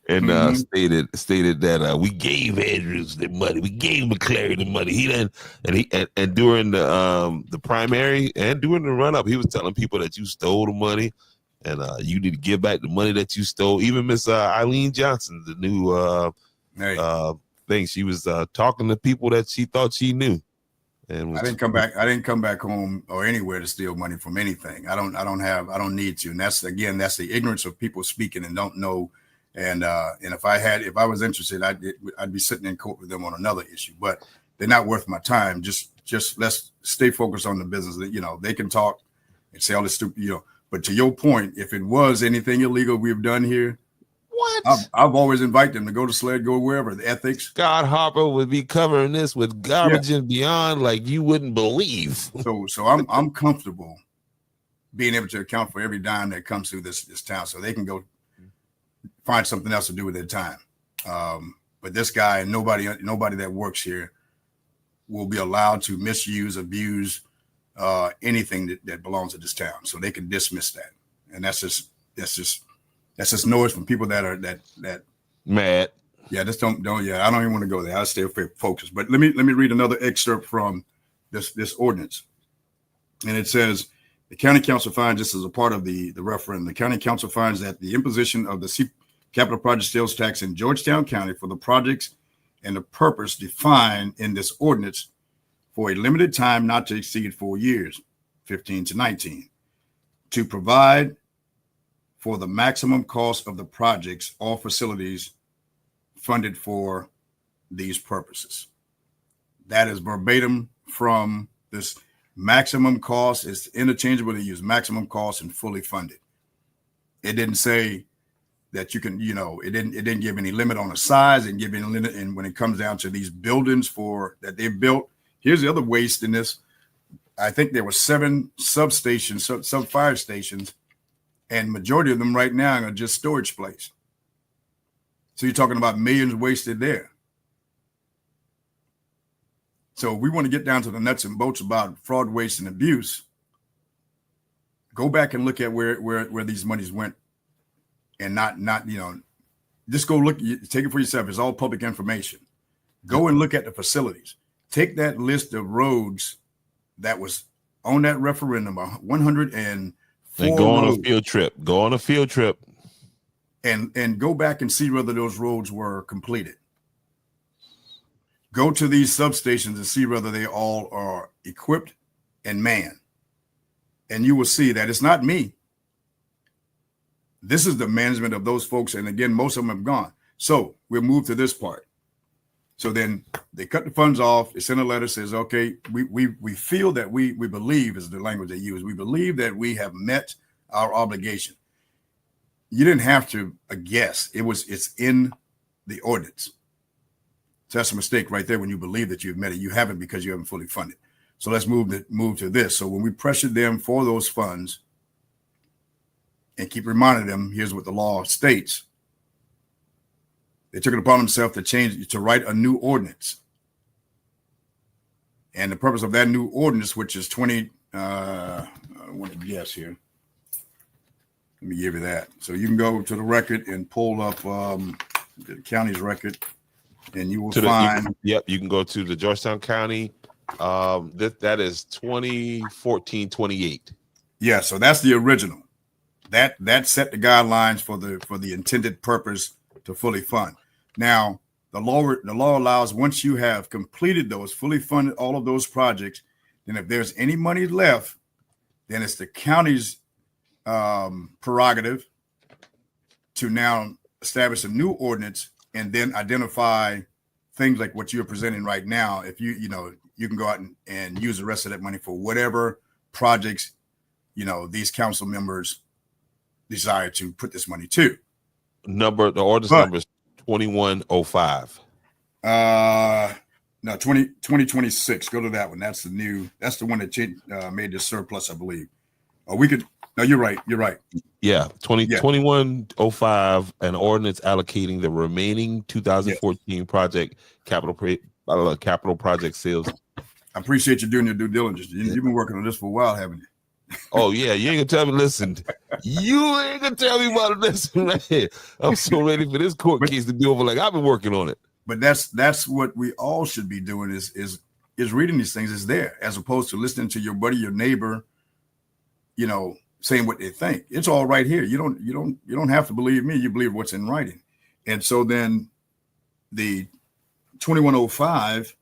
and stated that we gave Andrews the money, we gave McClary the money. He didn't, and during the primary and during the run up, he was telling people that you stole the money, and you need to give back the money that you stole. Even Miss Eileen Johnson, the new thing, she was talking to people that she thought she knew. And I didn't come back home or anywhere to steal money from anything. I don't need to. And that's the ignorance of people speaking and don't know. And if I was interested, I'd be sitting in court with them on another issue. But they're not worth my time. Just let's stay focused on the business. That, you know, they can talk and say all this stupid, you know. But to your point, if it was anything illegal we've done here, What? I've always invited them to go to SLED, go wherever, the ethics. Scott Harper would be covering this with garbage and beyond like you wouldn't believe. So I'm comfortable being able to account for every dime that comes through this town, so they can go find something else to do with their time. But this guy and nobody that works here will be allowed to misuse, abuse anything that belongs to this town. So they can dismiss that, and that's just noise from people that are that mad. Yeah, just don't. Yeah, I don't even want to go there. I'll stay focused. But let me read another excerpt from this ordinance, and it says. The county council finds, this is a part of the referendum, the county council finds that the imposition of the capital project sales tax in Georgetown County for the projects and the purpose defined in this ordinance for a limited time not to exceed 4 years, 15 to 19, to provide for the maximum cost of the projects or facilities funded for these purposes. That is verbatim from this. Maximum cost is interchangeable to use maximum cost and fully funded. It didn't say that you can, you know, it didn't give any limit on the size and give any limit. And when it comes down to these buildings that they've built, here's the other waste in this. I think there were 7 substations, sub fire stations, and majority of them right now are just storage place. So you're talking about millions wasted there. So we want to get down to the nuts and bolts about fraud, waste, and abuse. Go back and look at where these monies went, and not you know, just go look, take it for yourself. It's all public information. Go and look at the facilities. Take that list of roads that was on that referendum, 104 and go on roads, a field trip. Go on a field trip, and go back and see whether those roads were completed. Go to these substations and see whether they all are equipped and manned. And you will see that it's not me. This is the management of those folks. And again, most of them have gone. So we'll move to this part. So then they cut the funds off. They send a letter, says, okay, we feel that we believe, is the language they use. We believe that we have met our obligation. You didn't have to guess. It's in the ordinance. So that's a mistake right there when you believe that you've met it. You haven't, because you haven't fully funded. So let's move to this. So when we pressured them for those funds and keep reminding them, here's what the law states. They took it upon themselves to write a new ordinance. And the purpose of that new ordinance, which is I want to guess here. Let me give you that. So you can go to the record and pull up the county's record. And you will find. You can go to the Georgetown County. That is 2014-28. Yeah, so that's the original. That set the guidelines for the intended purpose to fully fund. Now, the law allows, once you have completed those, fully funded all of those projects, then if there's any money left, then it's the county's prerogative to now establish a new ordinance and then identify things like what you're presenting right now. If you can go out and use the rest of that money for whatever projects, these council members desire to put this money to. The ordinance number is 2105. No, 2026. Go to that one. That's the one that made the surplus, I believe. No, you're right. Yeah, 2105, an ordinance allocating the remaining 2014 project capital project sales. I appreciate you doing your due diligence. You've been working on this for a while, haven't you? Oh yeah, you ain't gonna tell me. Listen, you ain't gonna tell me about this right here. I'm so ready for this court case to be over. Like, I've been working on it. But that's what we all should be doing is reading these things. Is there, as opposed to listening to your buddy, your neighbor, saying what they think. It's all right here. You don't have to believe me. You believe what's in writing. And so then the 2105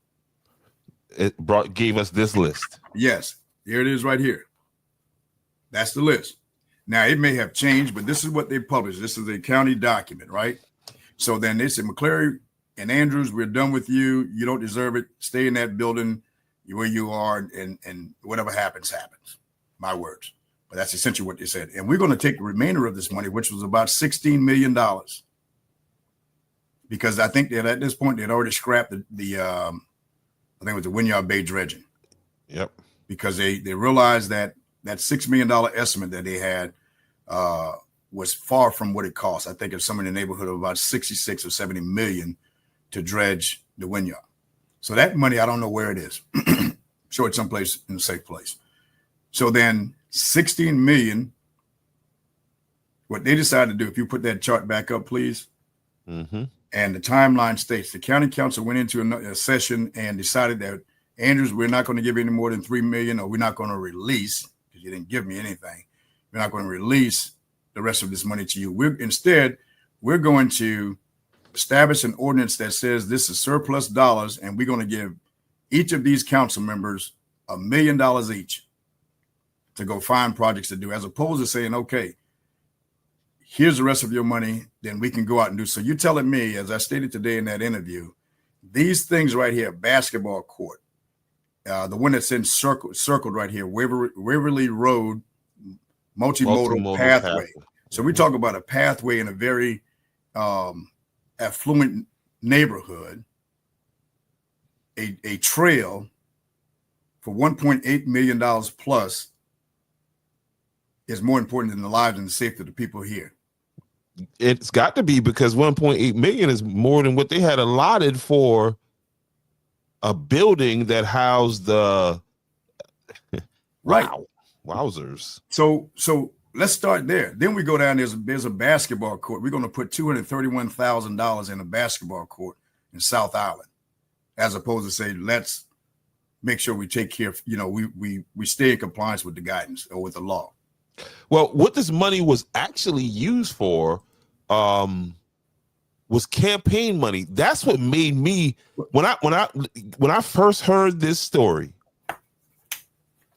gave us this list. Yes, here it is right here. That's the list. Now, it may have changed, but this is what they published. This is a county document, right? So then they said McCleary and Andrews, we're done with you. You don't deserve it. Stay in that building where you are, and whatever happens, happens. My words. But that's essentially what they said. And we're going to take the remainder of this money, which was about $16 million. Because I think that at this point, they'd already scrapped the I think it was the Wynyard Bay dredging. Yep. Because they realized that $6 million estimate that they had was far from what it cost. I think it's somewhere in the neighborhood of about 66 or 70 million to dredge the Wynyard. So that money, I don't know where it is. Sure, it's someplace in a safe place. So then 16 million, what they decided to do, if you put that chart back up, please. Mm-hmm. And the timeline states the county council went into a session and decided that, Andrews, we're not going to give you any more than 3 million, or we're not going to release, because you didn't give me anything. We're not going to release the rest of this money to you. We're going to establish an ordinance that says this is surplus dollars, and we're going to give each of these council members $1 million each to go find projects to do, as opposed to saying, okay, here's the rest of your money, then we can go out and do. So you're telling me, as I stated today in that interview, these things right here, basketball court, the one that's in circled right here, Waverly Road, multimodal pathway. So we talk about a pathway in a very affluent neighborhood, a trail for $1.8 million plus is more important than the lives and the safety of the people here. It's got to be, because 1.8 million is more than what they had allotted for a building that housed the right. Wow. Wowzers. So let's start there. Then we go down. There's a basketball court. We're going to put $231,000 in a basketball court in South Island, as opposed to say, let's make sure we take care of, we stay in compliance with the guidance or with the law. Well, what this money was actually used for was campaign money. That's what made me, when I first heard this story,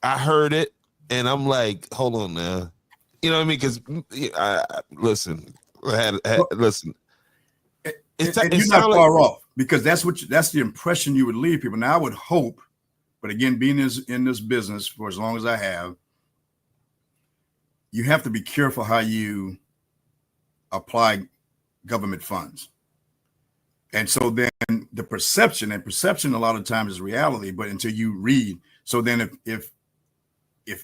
I heard it and I'm like, hold on now. You know what I mean? Because listen. You're not far off, because that's the impression you would leave people. Now I would hope, but again, being in this business for as long as I have, you have to be careful how you apply government funds. And so then the perception a lot of times is reality, but until you read. So then if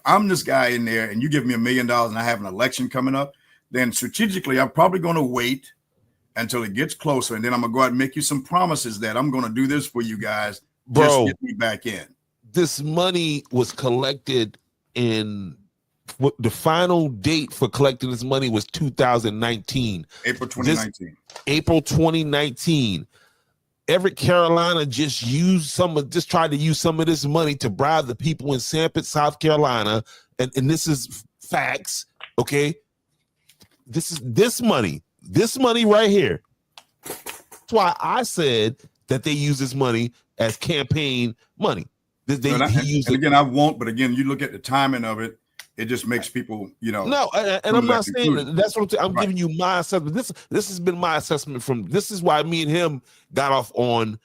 I'm this guy in there and you give me $1 million and I have an election coming up, then strategically, I'm probably going to wait until it gets closer. And then I'm going to go out and make you some promises that I'm going to do this for you guys. Bro, just get me back in. This money was collected in, the final date for collecting this money was 2019. April 2019. April 2019. Everett Carolina just tried to use some of this money to bribe the people in Sanford, South Carolina. And this is facts. Okay. This money right here. That's why I said that they use this money as campaign money. Again, I won't, but again, you look at the timing of it, it just makes people, No, and I'm not saying that. That's what I'm saying. I'm giving you my assessment. This has been my assessment this is why me and him got off on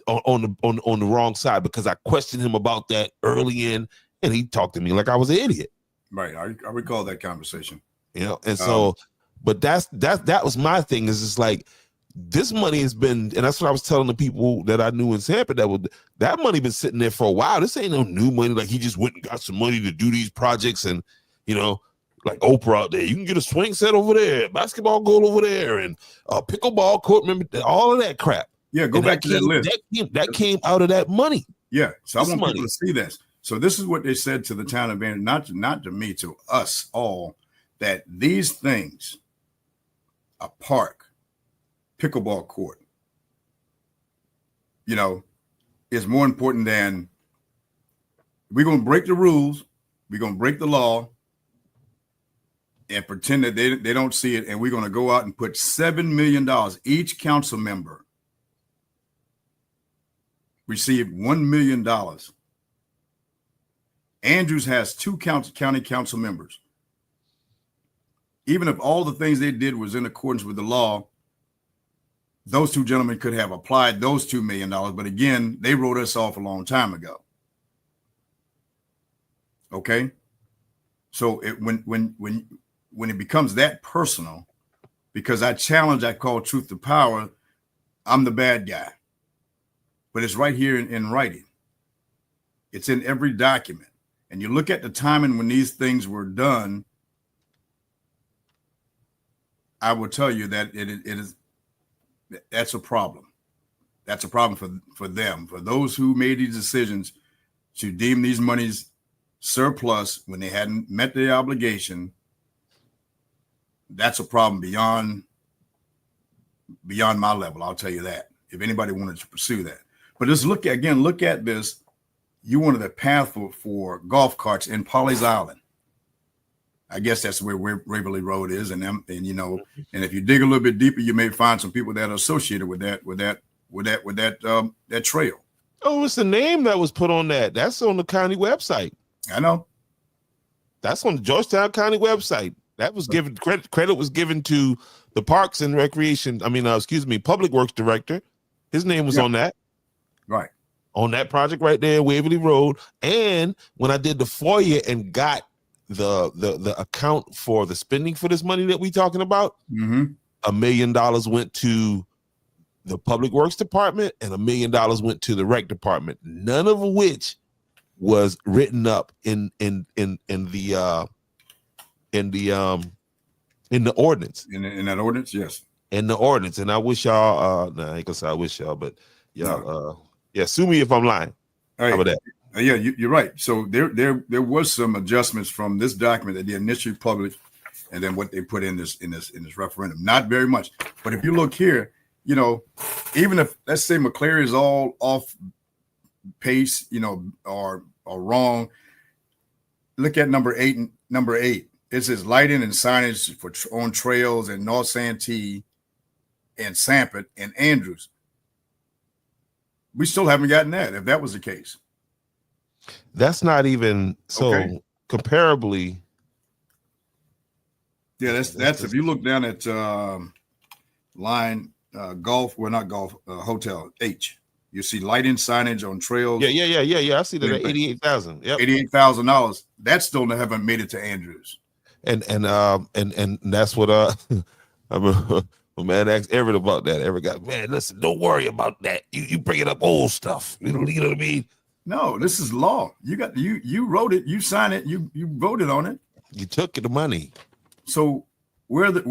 the wrong side, because I questioned him about that early in, and he talked to me like I was an idiot. Right. I recall that conversation. And so, but that was my thing, is it's like, this money has been, and that's what I was telling the people that I knew in Sanford, that money been sitting there for a while. This ain't no new money. Like, he just went and got some money to do these projects, and like Oprah out there, you can get a swing set over there, basketball goal over there, and a pickleball court. Remember all of that crap? Yeah, go back to that list. That came out of that money. Yeah, so I want people to see this. So this is what they said to the town of Andrews, not to me, to us all, that these things, a park, pickleball court, is more important than, we're going to break the rules, we're going to break the law, and pretend that they don't see it, and we're going to go out and put $7 million. Each council member received $1 million. Andrews has 2 county council members. Even if all the things they did was in accordance with the law, those two gentlemen could have applied those $2 million, but again, they wrote us off a long time ago. Okay, so when it becomes that personal, because I call truth to power, I'm the bad guy, but it's right here in writing. It's in every document, and you look at the timing when these things were done. I will tell you that that's a problem. That's a problem for them, for those who made these decisions to deem these monies surplus when they hadn't met their obligation. That's a problem beyond my level. I'll tell you that. If anybody wanted to pursue that, but just look at this. You wanted a path for golf carts in Pawleys Island. I guess that's where Waverly Road is, and you know, and if you dig a little bit deeper, you may find some people that are associated with that trail. Oh, it's the name that was put on that. That's on the county website. I know. That's on the Georgetown County website. That was given credit was given to the Parks and Recreation. Public Works Director. His name was on that. Right. On that project right there, Waverly Road. And when I did the FOIA and got the account for the spending for this money that we talking about, $1 million went to the Public Works Department and $1 million went to the Rec Department. None of which was written up in the ordinance. In that ordinance, yes. In the ordinance, and I wish y'all. I ain't gonna say I wish y'all, but y'all. Sue me if I'm lying. All right. How about that? You're right. So there was some adjustments from this document that they initially published, and then what they put in this referendum. Not very much, but if you look here, you know, even if let's say McCleary is all off pace, you know, or wrong. Look at number 8. It says lighting and signage on trails in North Santee and Sampit and Andrews. We still haven't gotten that. If that was the case, that's not even so. Okay. Comparably, yeah, that's if you look down at line golf, well, not golf, hotel H. You see lighting signage on trails. Yeah. I see that at $88,000. Yep. $88,000. That still haven't made it to Andrews. And that's what my man asked Everett about that. Everett got, man, listen, don't worry about that. You bringing up old stuff. You know what I mean? No, this is law. You wrote it, you signed it, you voted on it. You took the money. So where the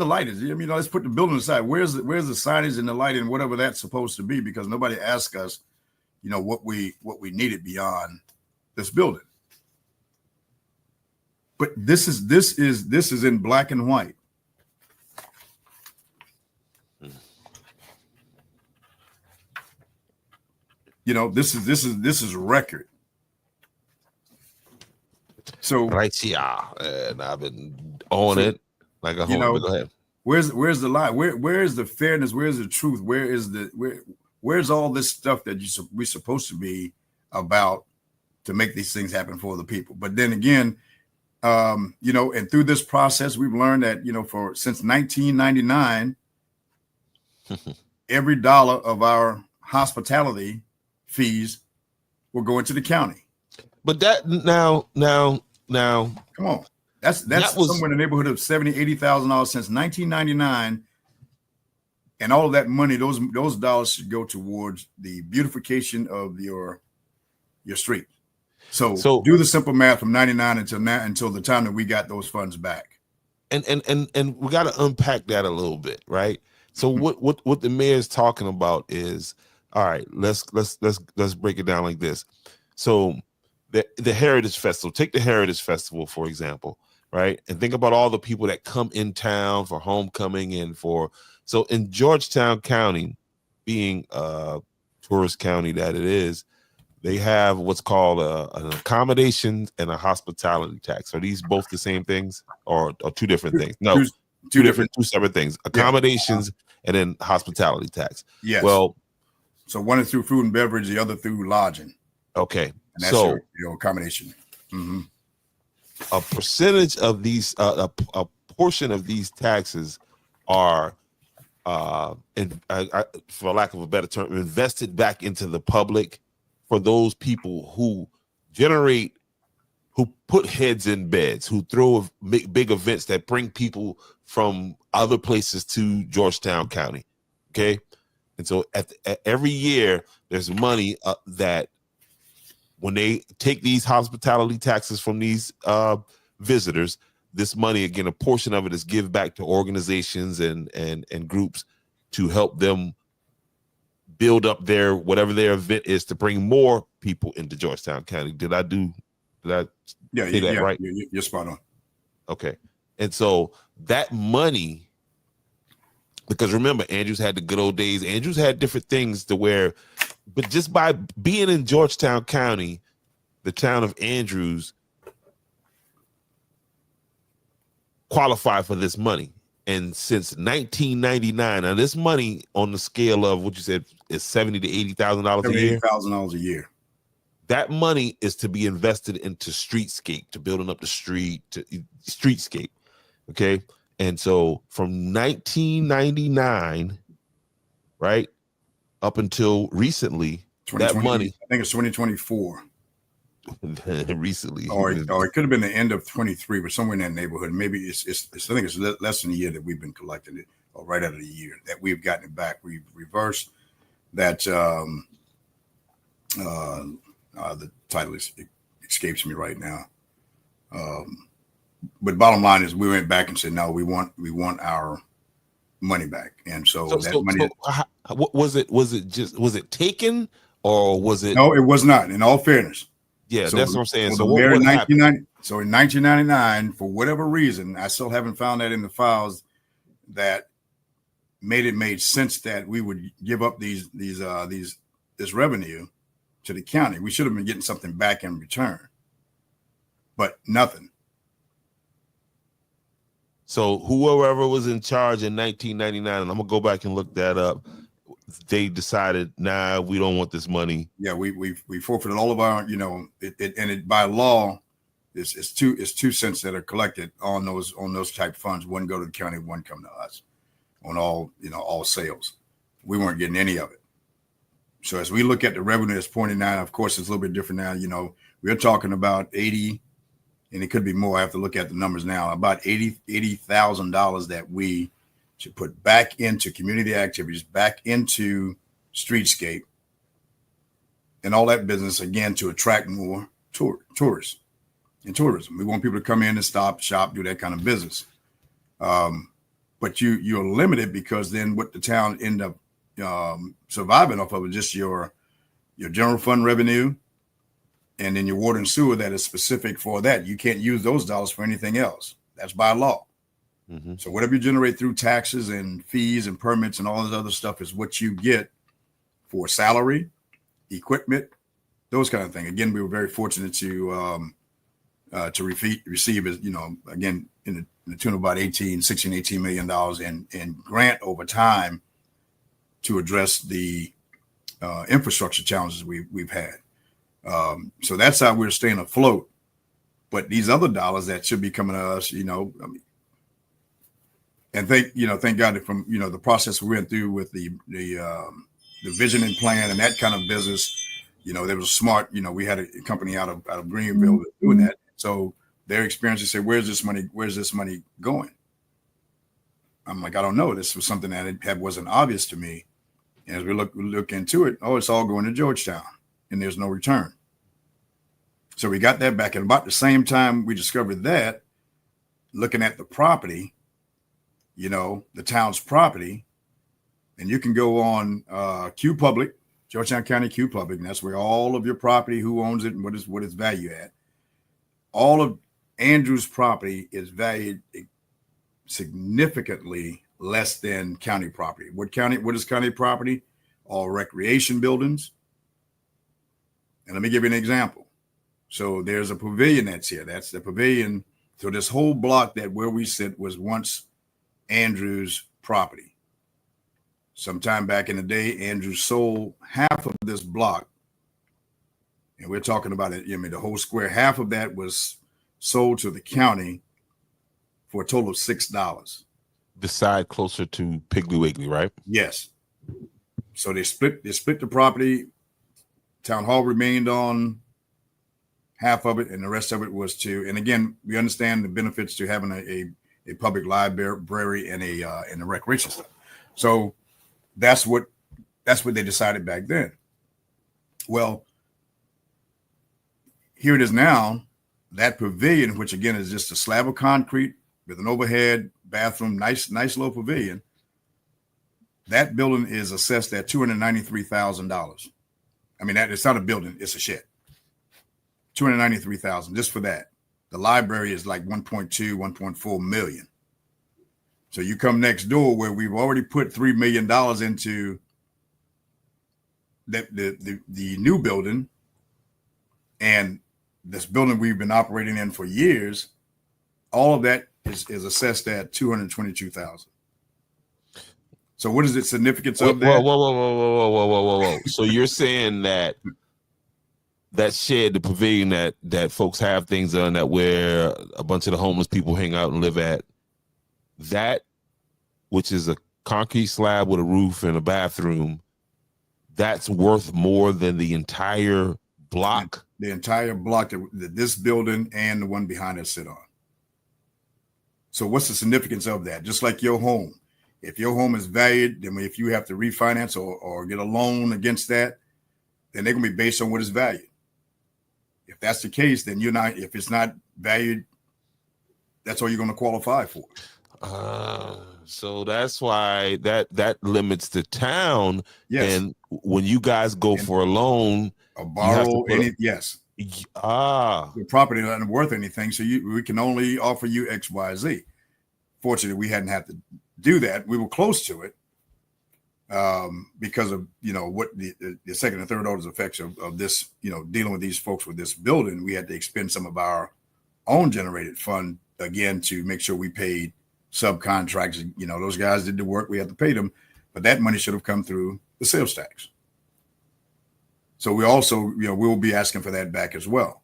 light is? I mean, let's put the building aside. Where's the signage and the lighting, whatever that's supposed to be, because nobody asked us, you know, what we needed beyond this building. But this is in black and white. You know, this is record. So right here, and I've been on it like a whole. Go ahead. Where's the lie? Where is the fairness? Where's the truth? Where's all this stuff that we're supposed to be about to make these things happen for the people? But then again, you know, and through this process, we've learned that, you know, since 1999, every dollar of our hospitality fees will go into the county. But that now, come on, that's somewhere in the neighborhood of $80,000 since 1999, and all of that money, those dollars should go towards the beautification of your street. So do the simple math from 99 until the time that we got those funds back. And we got to unpack that a little bit, right? So what the mayor's talking about is, all right, let's break it down like this. So the Heritage Festival, take the Heritage Festival, for example, right? And think about all the people that come in town for homecoming and so in Georgetown County, being a tourist county that it is, they have what's called an accommodation and a hospitality tax. Are these both the same things or two different things? No, two separate things. Accommodations and then hospitality tax. Yes. Well, so one is through food and beverage, the other through lodging. Okay. And that's your accommodation. Mm-hmm. A percentage of these, a portion of these taxes are and for lack of a better term, invested back into the public for those people who put heads in beds, who throw big events that bring people from other places to Georgetown County. Okay. And so every year there's money that when they take these hospitality taxes from these visitors, this money, again, a portion of it is give back to organizations and groups to help them build up their whatever their event is to bring more people into Georgetown County. Did I say that right? You're spot on. Okay. And so that money, because remember, Andrews had the good old days. Andrews had different things to where, but just by being in Georgetown County, the town of Andrews qualified for this money. And since 1999, now this money on the scale of what you said is $70,000 to $80,000 a year. $80,000 a year. That money is to be invested into streetscape, to building up the streetscape. Okay. And so from 1999, right, up until recently, that money, I think it's 2024. Recently, or it could have been the end of 23, but somewhere in that neighborhood. Maybe it's I think it's less than a year that we've been collecting it, or right out of the year that we've gotten it back. We've reversed that. The title escapes me right now. But bottom line is, we went back and said, no, we want our money back, and so money. Was it taken, or was it? No, it was not. In all fairness. Yeah, so, that's what I'm saying. So what happened? So in 1999, for whatever reason, I still haven't found that in the files, that made sense that we would give up this revenue to the county. We should have been getting something back in return, but nothing. So whoever was in charge in 1999, and I'm gonna go back and look that up, they decided, nah, we don't want this money. Yeah, we forfeited all of our, it by law, it's 2 cents that are collected on those type funds. One go to the county, one come to us on all sales. We weren't getting any of it. So as we look at the revenue that's pointing now, of course, it's a little bit different now. We're talking about 80, and it could be more. I have to look at the numbers now. About $80,000 that we should put back into community activities, back into streetscape, and all that business, again, to attract more tourists and tourism. We want people to come in and stop, shop, do that kind of business. But you're limited, because then what the town end up surviving off of is just your general fund revenue, and then your water and sewer that is specific for that. You can't use those dollars for anything else. That's by law. Mm-hmm. So whatever you generate through taxes and fees and permits and all this other stuff is what you get for salary, equipment, those kind of things. Again, we were very fortunate to receive, again, in the tune of about $18 million in grant over time to address the infrastructure challenges we've had. So that's how we're staying afloat. But these other dollars that should be coming to us, and thank God that from the process we went through with the vision and plan and that kind of business, there was smart. We had a company out of Greenville doing that. So their experience, they say, where's this money going? I'm like, I don't know. This was something that wasn't obvious to me. And as we look into it, it's all going to Georgetown, and there's no return. So we got that back. And about the same time we discovered that, looking at the property, the town's property, and you can go on Q Public, Georgetown County Q Public, and that's where all of your property, who owns it, and what is value at. All of Andrews' property is valued significantly less than county property. What is county property? All recreation buildings. And let me give you an example. So there's a pavilion that's here. That's the pavilion. So this whole block where we sit was once Andrews' property. Sometime back in the day, Andrews sold half of this block. And we're talking about it, the whole square, half of that was sold to the county for a total of $6. the side closer to Piggly Wiggly, right? Yes. So they split the property. Town hall remained on half of it, and the rest of it was to. And again, we understand the benefits to having a public library and a recreation center. So that's what they decided back then. Well, here it is now. That pavilion, which again is just a slab of concrete with an overhead bathroom, nice little pavilion. That building is assessed at $293,000. I mean, it's not a building; it's a shed. $293,000 just for that. The library is like 1.2, 1.4 million. So you come next door where we've already put $3 million into the new building, and this building we've been operating in for years. All of that is assessed at $222,000. So what is the significance of that? Whoa. So you're saying that shed, the pavilion that folks have things on, that where a bunch of the homeless people hang out and live at, that, which is a concrete slab with a roof and a bathroom, that's worth more than the entire block? The entire block that this building and the one behind us sit on. So what's the significance of that? Just like your home. If your home is valued, then if you have to refinance or get a loan against that, then they're going to be based on what is valued. If that's the case, then if it's not valued, that's all you're going to qualify for. So that's why that limits the town. Yes. And when you guys go for a loan, or borrow yes. Your property isn't worth anything, so we can only offer you X, Y, Z. Fortunately, we hadn't had to do that. We were close to it because of what the second and third orders effects of this, dealing with these folks with this building. We had to expend some of our own generated fund again to make sure we paid subcontractors. Those guys did the work, we had to pay them, but that money should have come through the sales tax. So we also, we will be asking for that back as well.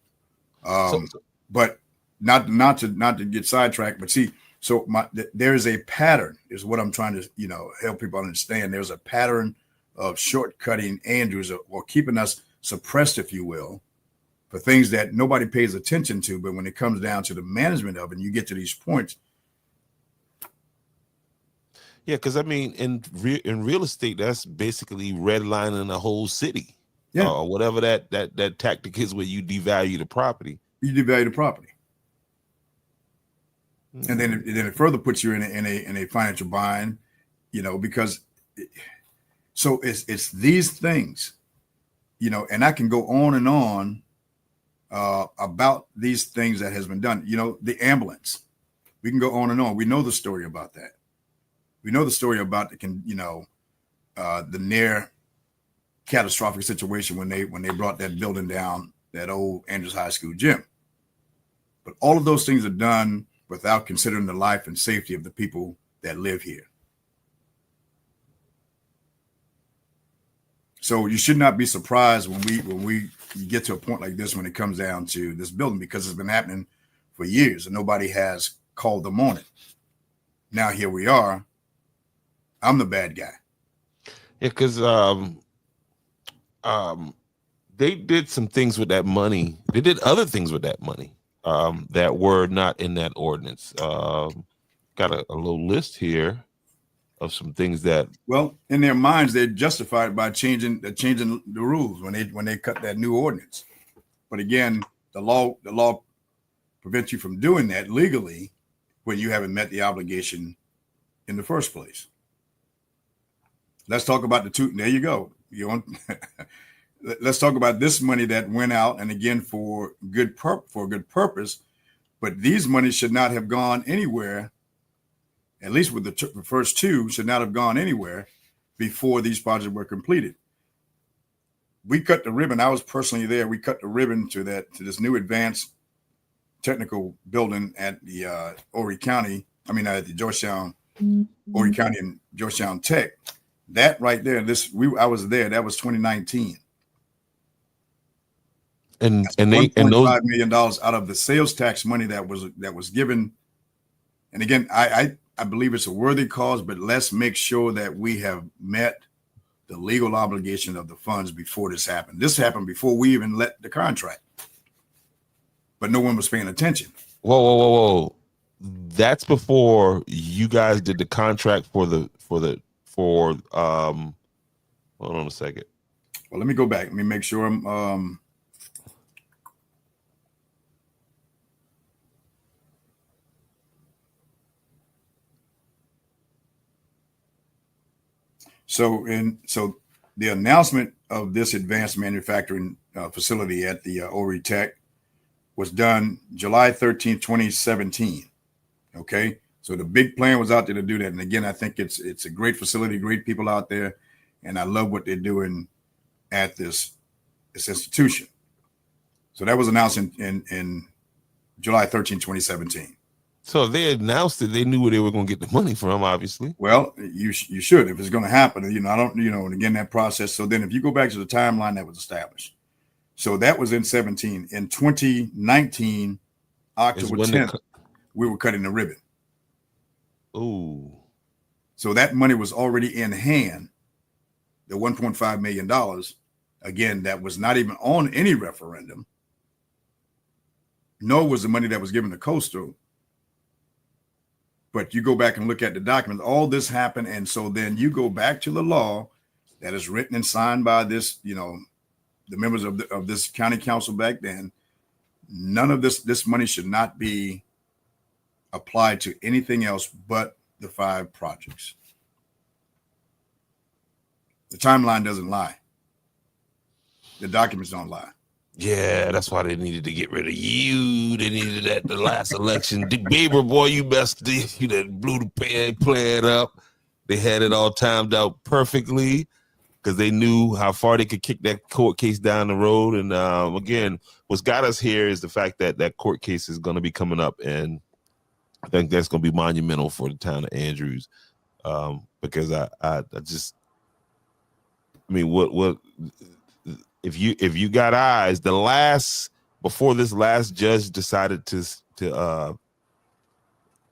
But not to get sidetracked, but see, so there is a pattern, is what I'm trying to, help people understand. There's a pattern of shortcutting Andrews or keeping us suppressed, if you will, for things that nobody pays attention to. But when it comes down to the management of it, and you get to these points. Yeah, because I mean, in real estate, that's basically redlining the whole city. Yeah. Or whatever that tactic is where you devalue the property. You devalue the property. And then it further puts you in a financial bind, because so it's these things, and I can go on and on about these things that has been done. The ambulance, we can go on and on. We know the story about that. We know the story about the near catastrophic situation when they brought that building down, that old Andrews High School gym. But all of those things are done without considering the life and safety of the people that live here. So you should not be surprised when we get to a point like this when it comes down to this building, because it's been happening for years and nobody has called them on it. Now here we are. I'm the bad guy. Yeah, because they did some things with that money. They did other things with that money that were not in that ordinance. Got a little list here of some things that, well, in their minds, they're justified by changing the rules when they cut that new ordinance. But again, the law prevents you from doing that legally when you haven't met the obligation in the first place. Let's talk about the two. There you go. Let's talk about this money that went out, and again for a good purpose. But these monies should not have gone anywhere. At least with the first two, should not have gone anywhere before these projects were completed. We cut the ribbon. I was personally there. We cut the ribbon to this new advanced technical building at the Horry County. At the Georgetown, Horry County and Georgetown Tech. That right there. I was there. That was 2019. And those $1.5 million out of the sales tax money that was given. And again, I I believe it's a worthy cause, but let's make sure that we have met the legal obligation of the funds before this happened. This happened before we even let the contract, but no one was paying attention. Whoa. That's before you guys did the contract for hold on a second. Well, let me go back. Let me make sure I'm so the announcement of this advanced manufacturing facility at the Ori Tech was done July 13th, 2017. Okay. So the big plan was out there to do that. And again, I think it's a great facility, great people out there. And I love what they're doing at this institution. So that was announced in July 13th, 2017. So if they announced it, they knew where they were going to get the money from, obviously. Well, you should, if it's going to happen, I don't, and again, that process. So then if you go back to the timeline that was established, so that was in 17. In 2019, October 10th, we were cutting the ribbon. Ooh. So that money was already in hand, the $1.5 million. Again, that was not even on any referendum. Nor was the money that was given to Coastal. But you go back and look at the documents, all this happened. And so then you go back to the law that is written and signed by this, the members of this county council back then. None of this money should not be applied to anything else but the 5 projects. The timeline doesn't lie. The documents don't lie. Yeah, that's why they needed to get rid of you. They needed that the last election. The Bieber boy, you messed you that blew the plan up. They had it all timed out perfectly because they knew how far they could kick that court case down the road. And again, what's got us here is the fact that that court case is going to be coming up, and I think that's going to be monumental for the town of Andrews, because I mean, what if you got eyes? Before this last judge decided to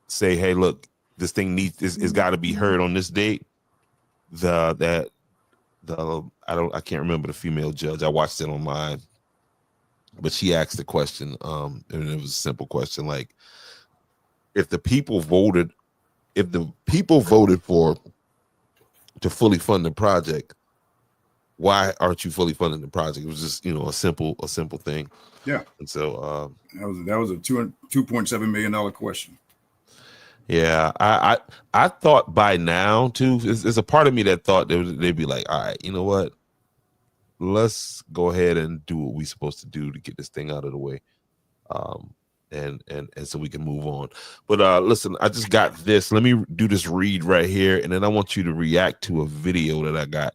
say, hey, look, this thing is got to be heard on this date. I can't remember the female judge. I watched it online, but she asked the question, and it was a simple question, like, if the people voted for to fully fund the project, why aren't you fully funding the project? It was just, a simple thing. Yeah. And so that was a $2.7 million question. Yeah, I thought by now too. There's a part of me that thought they'd be like, all right, you know what? Let's go ahead and do what we're supposed to do to get this thing out of the way, and so we can move on. But listen, I just got this. Let me do this read right here, and then I want you to react to a video that I got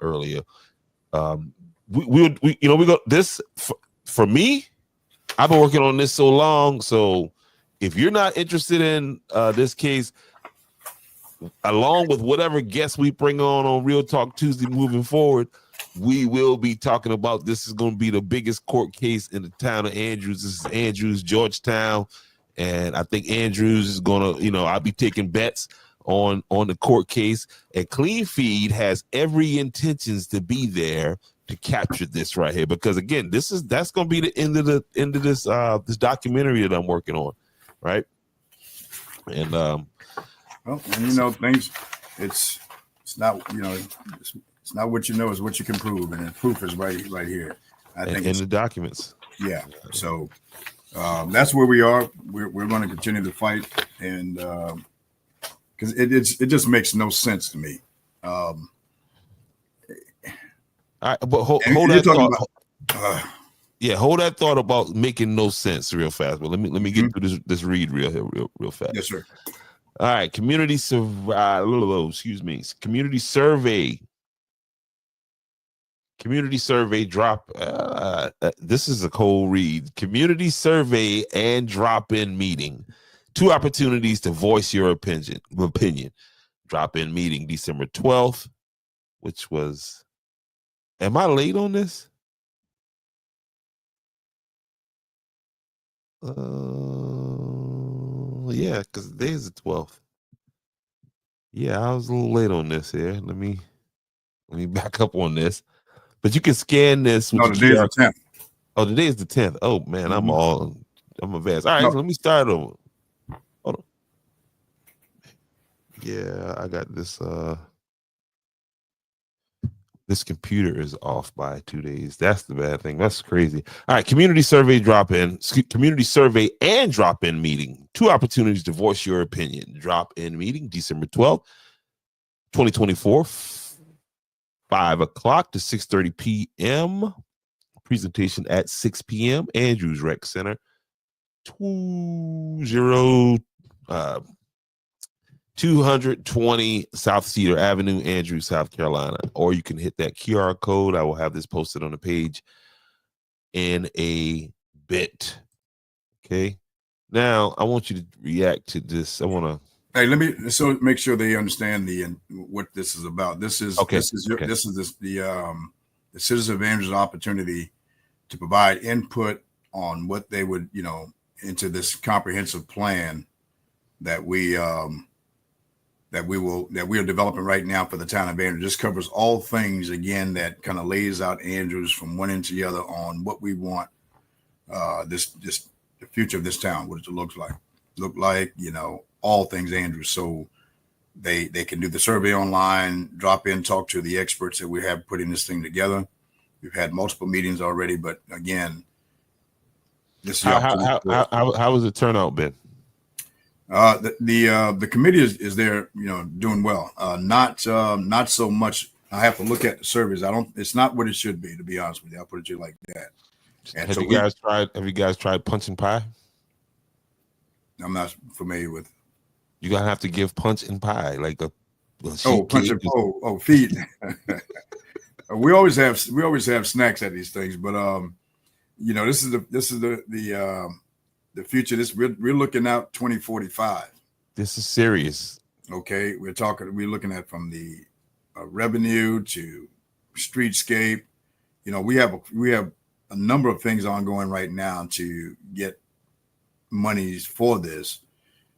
earlier. We go this for me. I've been working on this so long, so if you're not interested in this case, along with whatever guests we bring on Real Talk Tuesday moving forward, we will be talking about this is going to be the biggest court case in the town of Andrews. This is Andrews, Georgetown, and I think Andrews is going to, I'll be taking bets on the court case. And Clean Feed has every intentions to be there to capture this right here, because again, that's going to be the end of this documentary that I'm working on, right? And things, it's not it's not what you know, it's what you can prove, and the proof is right here. I think in the documents. Yeah. So that's where we are. We're going to continue to fight, and because it just makes no sense to me. All right, but hold that thought. Hold that thought about making no sense real fast. But let me get through this read real fast. Yes, sir. All right, community survey drop. This is a cold read. Community survey and drop-in meeting. 2 opportunities to voice your opinion. Drop-in meeting December 12th, which was. Am I late on this? Yeah, because today's the 12th. Yeah, I was a little late on this here. Let me back up on this. But you can scan this with No, your today's QR. the 10th. Oh, today is the 10th. Oh man, Mm-hmm. I'm advanced. All right, No, so let me start over. Hold on. Yeah, I got this. This computer is off by 2 days. That's the bad thing. That's crazy. All right, community survey community survey and drop-in meeting. 2 opportunities to voice your opinion. Drop-in meeting, December 12th, 2024, 5 o'clock to 6:30 p.m. Presentation at 6 p.m. Andrews Rec Center, 220 South Cedar Avenue, Andrews, South Carolina. Or you can hit that QR code. I will have this posted on the page in a bit. Okay. Now I want you to react to this. I want to. hey, let me make sure they understand what this is about. This is Okay. the Citizens of Andrews opportunity to provide input on what they would, into this comprehensive plan that we are developing right now for the town of Andrews. This covers all things, again, that kind of lays out Andrews from one end to the other on what we want the future of this town, what it look like, all things Andrews. So they can do the survey online, drop in, talk to the experts that we have putting this thing together. We've had multiple meetings already, but again, this is how has the turnout been? The committee is there, doing well. Not so much. I have to look at the surveys. It's not what it should be, to be honest with you. I'll put it to you like that. And have you guys tried punch and pie? I'm not familiar with. You're gonna have to give punch and pie, like a punch and feed. we always have snacks at these things, but this is the future. We're looking out 2045. This is serious. Okay, we're looking at from the revenue to streetscape. We have a number of things ongoing right now to get monies for this.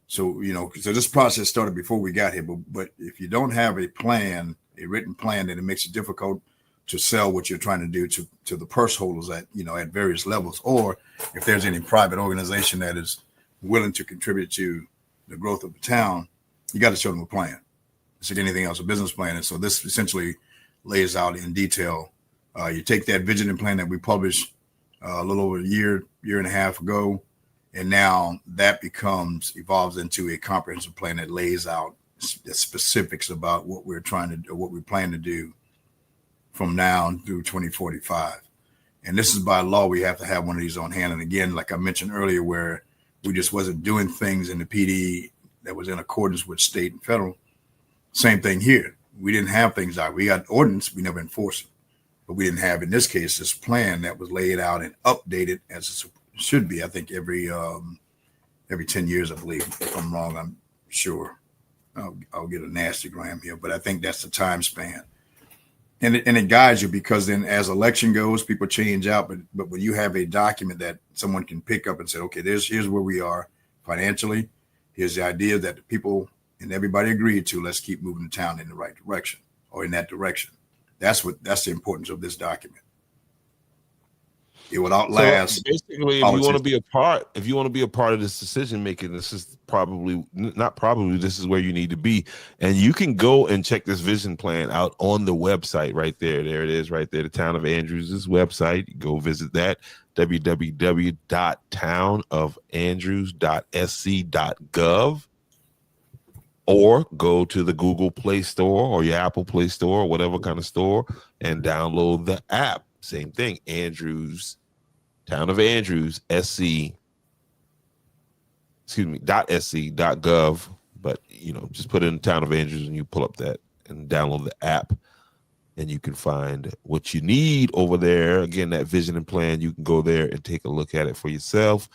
So so this process started before we got here. But if you don't have a written plan, then it makes it difficult to sell what you're trying to do to the purse holders at various levels, or if there's any private organization that is willing to contribute to the growth of the town, you got to show them a plan. It's like anything else, a business plan. And so this essentially lays out in detail. You take that vision plan that we published a little over a year and a half ago, and now that evolves into a comprehensive plan that lays out the specifics about what we're trying to do, what we plan to do from now through 2045. And this is by law. We have to have one of these on hand. And again, like I mentioned earlier, where we just wasn't doing things in the PD that was in accordance with state and federal. Same thing here. We didn't have things out. We got ordinance, we never enforced it. But we didn't have, in this case, this plan that was laid out and updated as it should be. I think every 10 years, I believe. If I'm wrong, I'm sure. I'll get a nasty gram here, but I think that's the time span. And it guides you, because then as election goes, people change out. But when you have a document that someone can pick up and say, okay, here's where we are financially. Here's the idea that the people and everybody agreed to. Let's keep moving the town in the right direction, or in that direction. That's the importance of this document. It would outlast. So basically, if you want to be a part of this decision making, this is this is where you need to be. And you can go and check this vision plan out on the website right there. There it is right there, the Town of Andrews' website. Go visit that, www.townofandrews.sc.gov, or go to the Google Play Store or your Apple Play Store or whatever kind of store and download the app. Same thing, Andrews, Town of Andrews, .sc.gov. But, just put in Town of Andrews and you pull up that and download the app, and you can find what you need over there. Again, that vision and plan, you can go there and take a look at it for yourself.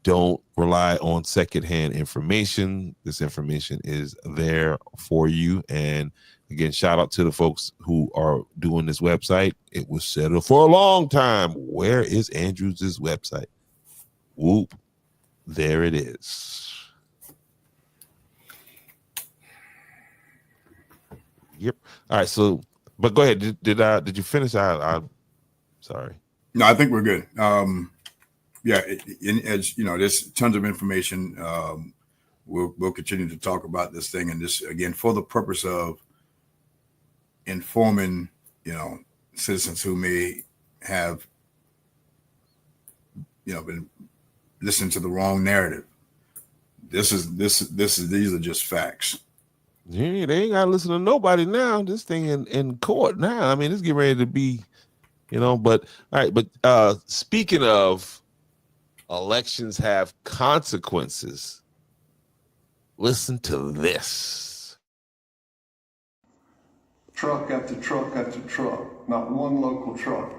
Don't rely on secondhand information. This information is there for you. And again, shout out to the folks who are doing this website. It was settled for a long time. Where is Andrews' website? Whoop. There it is. Yep. All right. So, but go ahead. Did you finish? Sorry. No, I think we're good. Yeah, as you know, there's tons of information. We'll continue to talk about this thing, and this again for the purpose of informing, citizens who may have, been listening to the wrong narrative. These are just facts. Yeah, they ain't gotta listen to nobody now. This thing in court now. I mean, it's getting ready to be, but all right. But speaking of elections have consequences, listen to this. Truck after truck after truck, not one local truck.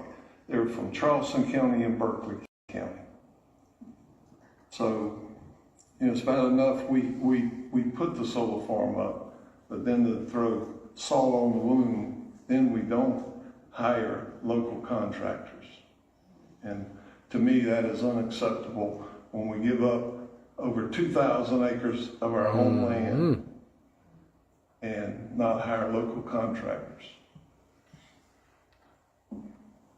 They were from Charleston County and Berkeley County. So, it's bad enough we put the solar farm up, but then to throw salt on the wound, then we don't hire local contractors. And to me, that is unacceptable when we give up over 2,000 acres of our homeland and not hire local contractors.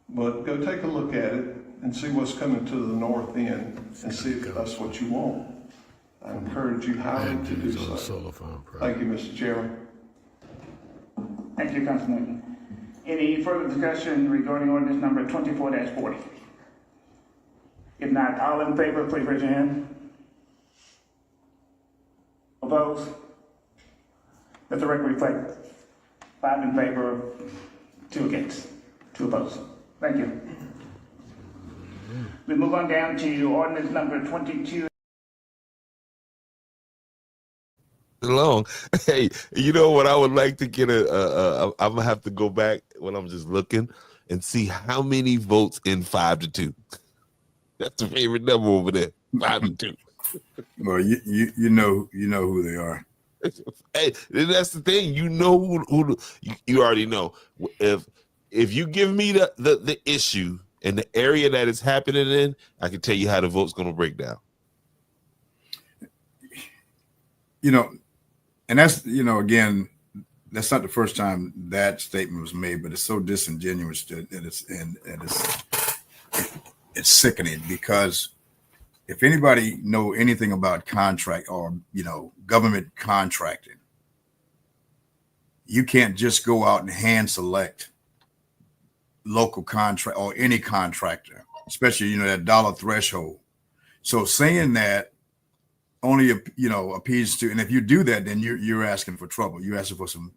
But go take a look at it and see what's coming to the north end and see if that's what you want. I encourage you highly to do so. Thank you, Mr. Chairman. Thank you, Councilman. Any further discussion regarding ordinance number 24-40? If not, all in favor, please raise your hand. Opposed? Let the record reflect 5 in favor, 2 against, 2 opposed. Thank you. We move on down to ordinance number 22. Long. Hey, you know what I would like to get I'm gonna have to go back when I'm just looking and see how many votes in 5-2. That's the favorite number over there. 5-2. Well, you know who they are. Hey, that's the thing. You know who you already know. If you give me the issue and the area that it's happening in, I can tell you how the vote's gonna break down. And that's, again, that's not the first time that statement was made, but it's so disingenuous that it's sickening, because if anybody know anything about contract or, government contracting, you can't just go out and hand select local contract or any contractor, especially, that dollar threshold. So saying that only appeals to, and if you do that, then you're asking for trouble. You're asking for some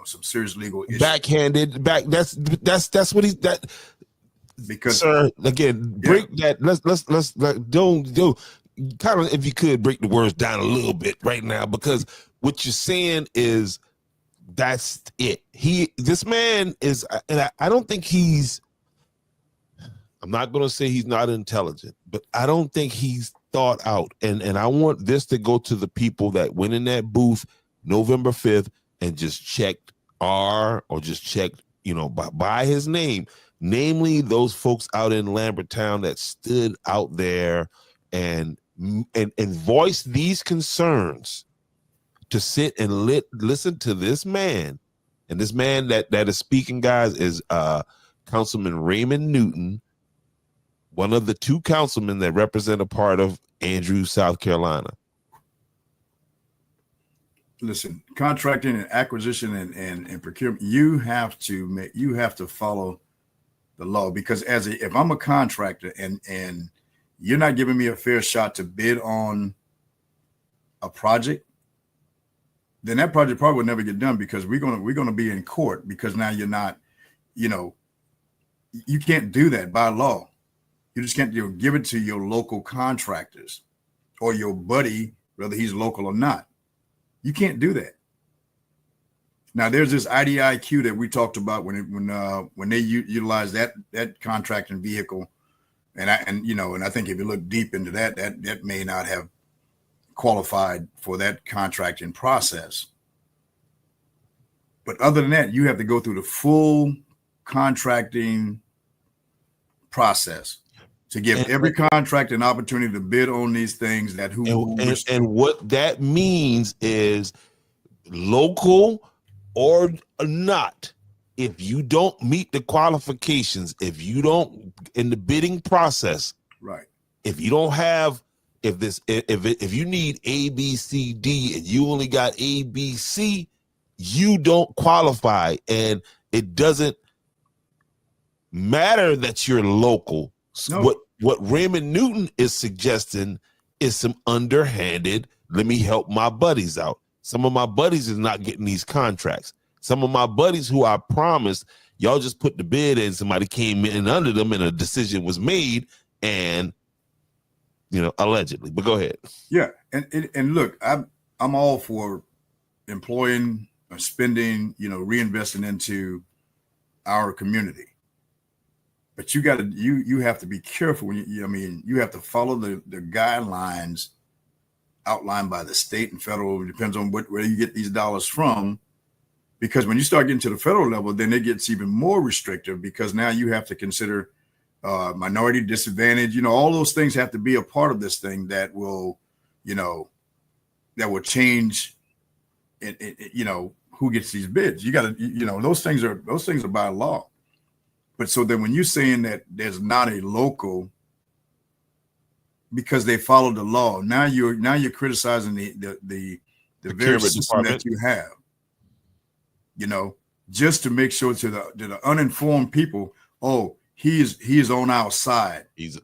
some serious legal issues. Backhanded. That's what he's that. Because, sir, again, break that. Let's don't kind of, if you could, break the words down a little bit right now, because what you're saying is that's it. This man is, and I don't think he's. I'm not going to say he's not intelligent, but I don't think he's thought out. And I want this to go to the people that went in that booth November 5th and just checked by his name, namely those folks out in Lambertown that stood out there and voiced these concerns, to sit and listen to this man. And this man that is speaking, guys, is Councilman Raymond Newton, one of the 2 councilmen that represent a part of Andrews, South Carolina. Listen, contracting and acquisition and procurement, you have to follow the law, because if I'm a contractor and you're not giving me a fair shot to bid on a project, then that project probably will never get done, because we're gonna be in court, because now you're not, you can't do that by law. You just can't give it to your local contractors or your buddy, whether he's local or not. You can't do that. Now, there's this IDIQ that we talked about when they utilize that contracting vehicle, and I think if you look deep into that may not have qualified for that contracting process. But other than that, you have to go through the full contracting process to give every contract an opportunity to bid on these things. And what that means is local or not, if you don't meet the qualifications, if you don't in the bidding process, right? If you don't have, if you need A, B, C, D, and you only got A, B, C, you don't qualify, and it doesn't matter that you're local. No. What Raymond Newton is suggesting is some underhanded, let me help my buddies out. Some of my buddies is not getting these contracts. Some of my buddies who I promised, y'all just put the bid in, somebody came in under them and a decision was made, and allegedly. But go ahead. Yeah, and look, I'm all for employing, spending, reinvesting into our community. But you have to be careful when you have to follow the guidelines outlined by the state and federal. It depends on where you get these dollars from, because when you start getting to the federal level, then it gets even more restrictive, because now you have to consider minority disadvantage. All those things have to be a part of this thing that will change who gets these bids. You got to, those things are by law. But so then when you're saying that there's not a local because they followed the law, now you're criticizing the very system that you have, just to make sure to the uninformed people, oh, he is on our side. He's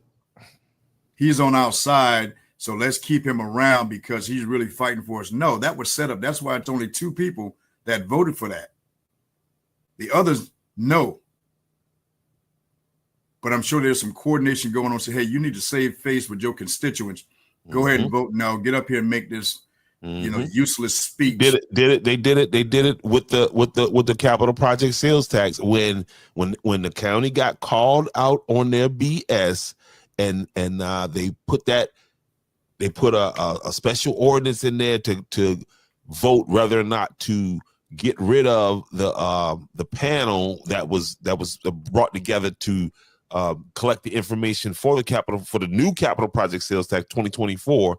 on our side, so let's keep him around because he's really fighting for us. No, that was set up. That's why it's only 2 people that voted for that. The others, no. But I'm sure there's some coordination going on. Say, hey, you need to save face with your constituents. Go ahead and vote now. Get up here and make this, useless speech. They did it with the capital project sales tax when the county got called out on their BS, and they put a special ordinance in there to vote whether or not to get rid of the panel that was brought together to collect the information for the new capital project sales tax 2024.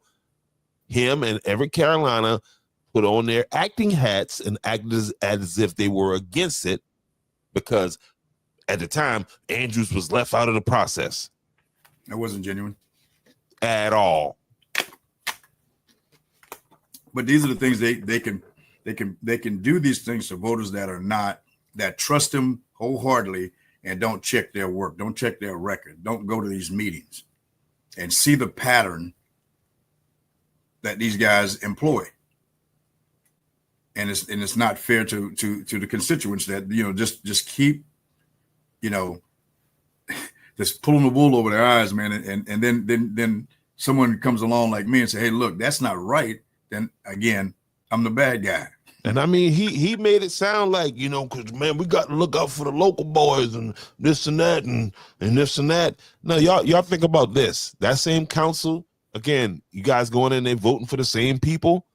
Him and Everett Carolina put on their acting hats and acted as if they were against it, because at the time Andrews was left out of the process. That wasn't genuine at all. But these are the things they can do these things to voters that trust them wholeheartedly and don't check their work, don't check their record, don't go to these meetings and see the pattern that these guys employ. And it's not fair to the constituents that, just keep, just pulling the wool over their eyes, man. And then someone comes along like me and say, hey, look, that's not right. Then again, I'm the bad guy. And I mean, he made it sound like, because, man, we got to look out for the local boys and this and that and this and that. No, y'all think about this. That same council, again, you guys going in there voting for the same people.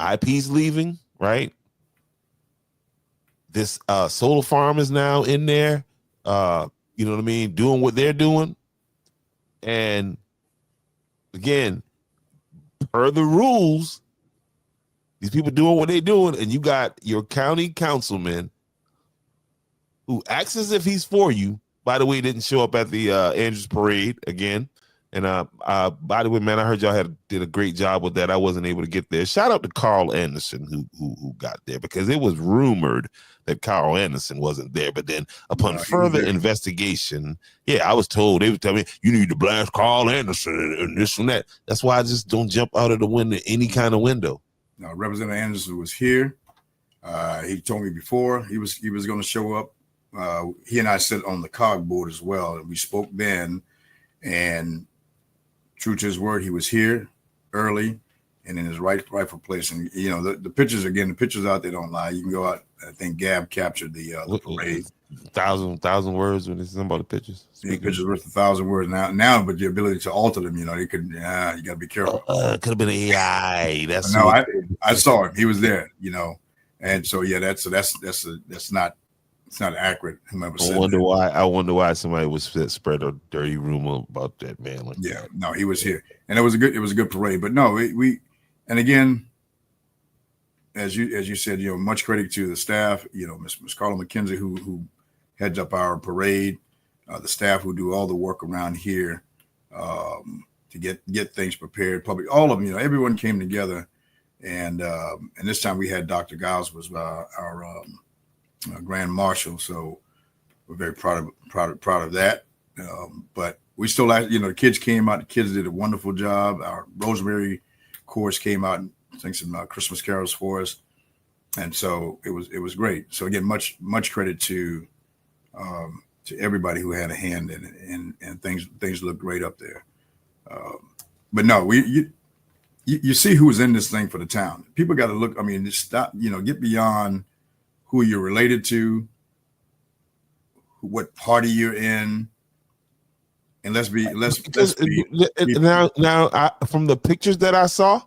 IP's leaving, right? This solar farm is now in there, you know what I mean, doing what they're doing. And again, per the rules, these people doing what they're doing, and you got your county councilman who acts as if he's for you. By the way, didn't show up at the Andrews parade again. And by the way, man, I heard y'all did a great job with that. I wasn't able to get there. Shout out to Carl Anderson who got there, because it was rumored that Carl Anderson wasn't there. But then upon further investigation, I was told, they would tell me, you need to blast Carl Anderson and this and that. That's why I just don't jump out of the window, any kind of window. No, Representative Anderson was here. He told me before he was going to show up. He and I sat on the COG board as well, and we spoke then. And true to his word, he was here early and in his rightful place. And the pictures, again, the pictures out there don't lie. You can go out. I think Gab captured the parade. 1,000 words when it's about the pictures. Yeah, pictures worth 1,000 words now, but the ability to alter them, they could. You got to be careful. It could have been AI. That's no. I saw him. He was there. And so that's not. It's not accurate. Whoever said that. I wonder why somebody would spread a dirty rumor about that man. Like that. No, he was here, and it was a good parade. But no, we and again, as you said, much credit to the staff. Miss Carla McKenzie, who heads up our parade, the staff who do all the work around here to get things prepared. All of them, everyone came together, and this time we had Dr. Giles was our Grand Marshal, so we're very proud of that. But we still, the kids came out. The kids did a wonderful job. Our Rosemary chorus came out and sang some Christmas carols for us, and so it was great. So again, much credit to everybody who had a hand in it, and things look great up there. But no, you see who's in this thing for the town. People got to look. I mean, stop. Get beyond who you're related to, what party you're in, and let's be. Now, from the pictures that I saw,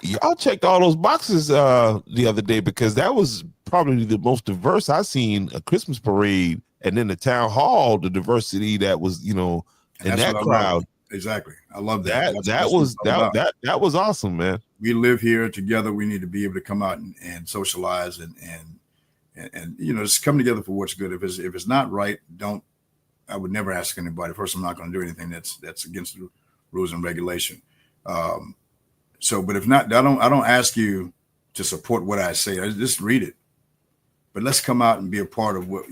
y'all checked all those boxes the other day, because that was probably the most diverse I've seen a Christmas parade, and then the town hall, the diversity that was, in that crowd. Exactly. I love that. That was awesome, man. We live here together. We need to be able to come out and socialize and just come together for what's good. If it's not right, I would never ask anybody. First, I'm not going to do anything that's against the rules and regulation. But if not, I don't ask you to support what I say. I just read it. But let's come out and be a part of what,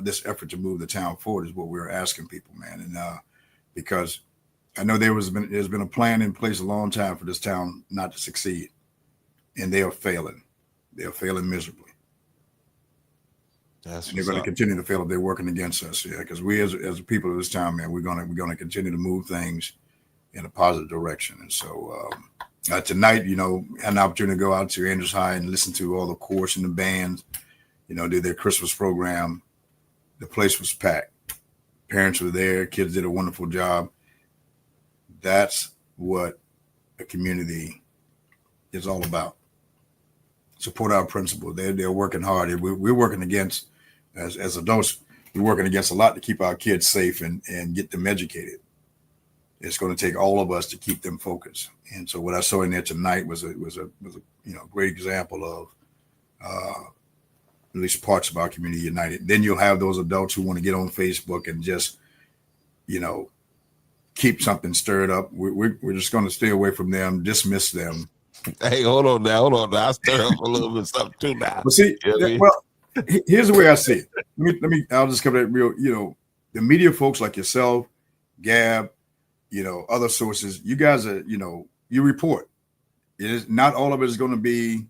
this effort to move the town forward is what we're asking people, man. And because I know there's been a plan in place a long time for this town not to succeed, and they are failing. They are failing miserably. And they're going to continue to fail if they're working against us. Yeah, because we as a people of this town, man, we're going to continue to move things in a positive direction. And so tonight, had an opportunity to go out to Andrews High and listen to all the chorus and the bands, did their Christmas program. The place was packed. Parents were there. Kids did a wonderful job. That's what a community is all about. Support our principals. They're working hard. We're working against, as adults, we're working against a lot to keep our kids safe and get them educated. It's going to take all of us to keep them focused. And so what I saw in there tonight was a great example of at least parts of our community united. Then you'll have those adults who want to get on Facebook and just, keep something stirred up. We're just going to stay away from them, dismiss them. Hey, hold on now. I stir up a little bit something too now. But see, here's the way I see it. I'll just cover that real. The media folks like yourself, Gab, other sources. You guys are, you report. It is not all of it is going to be,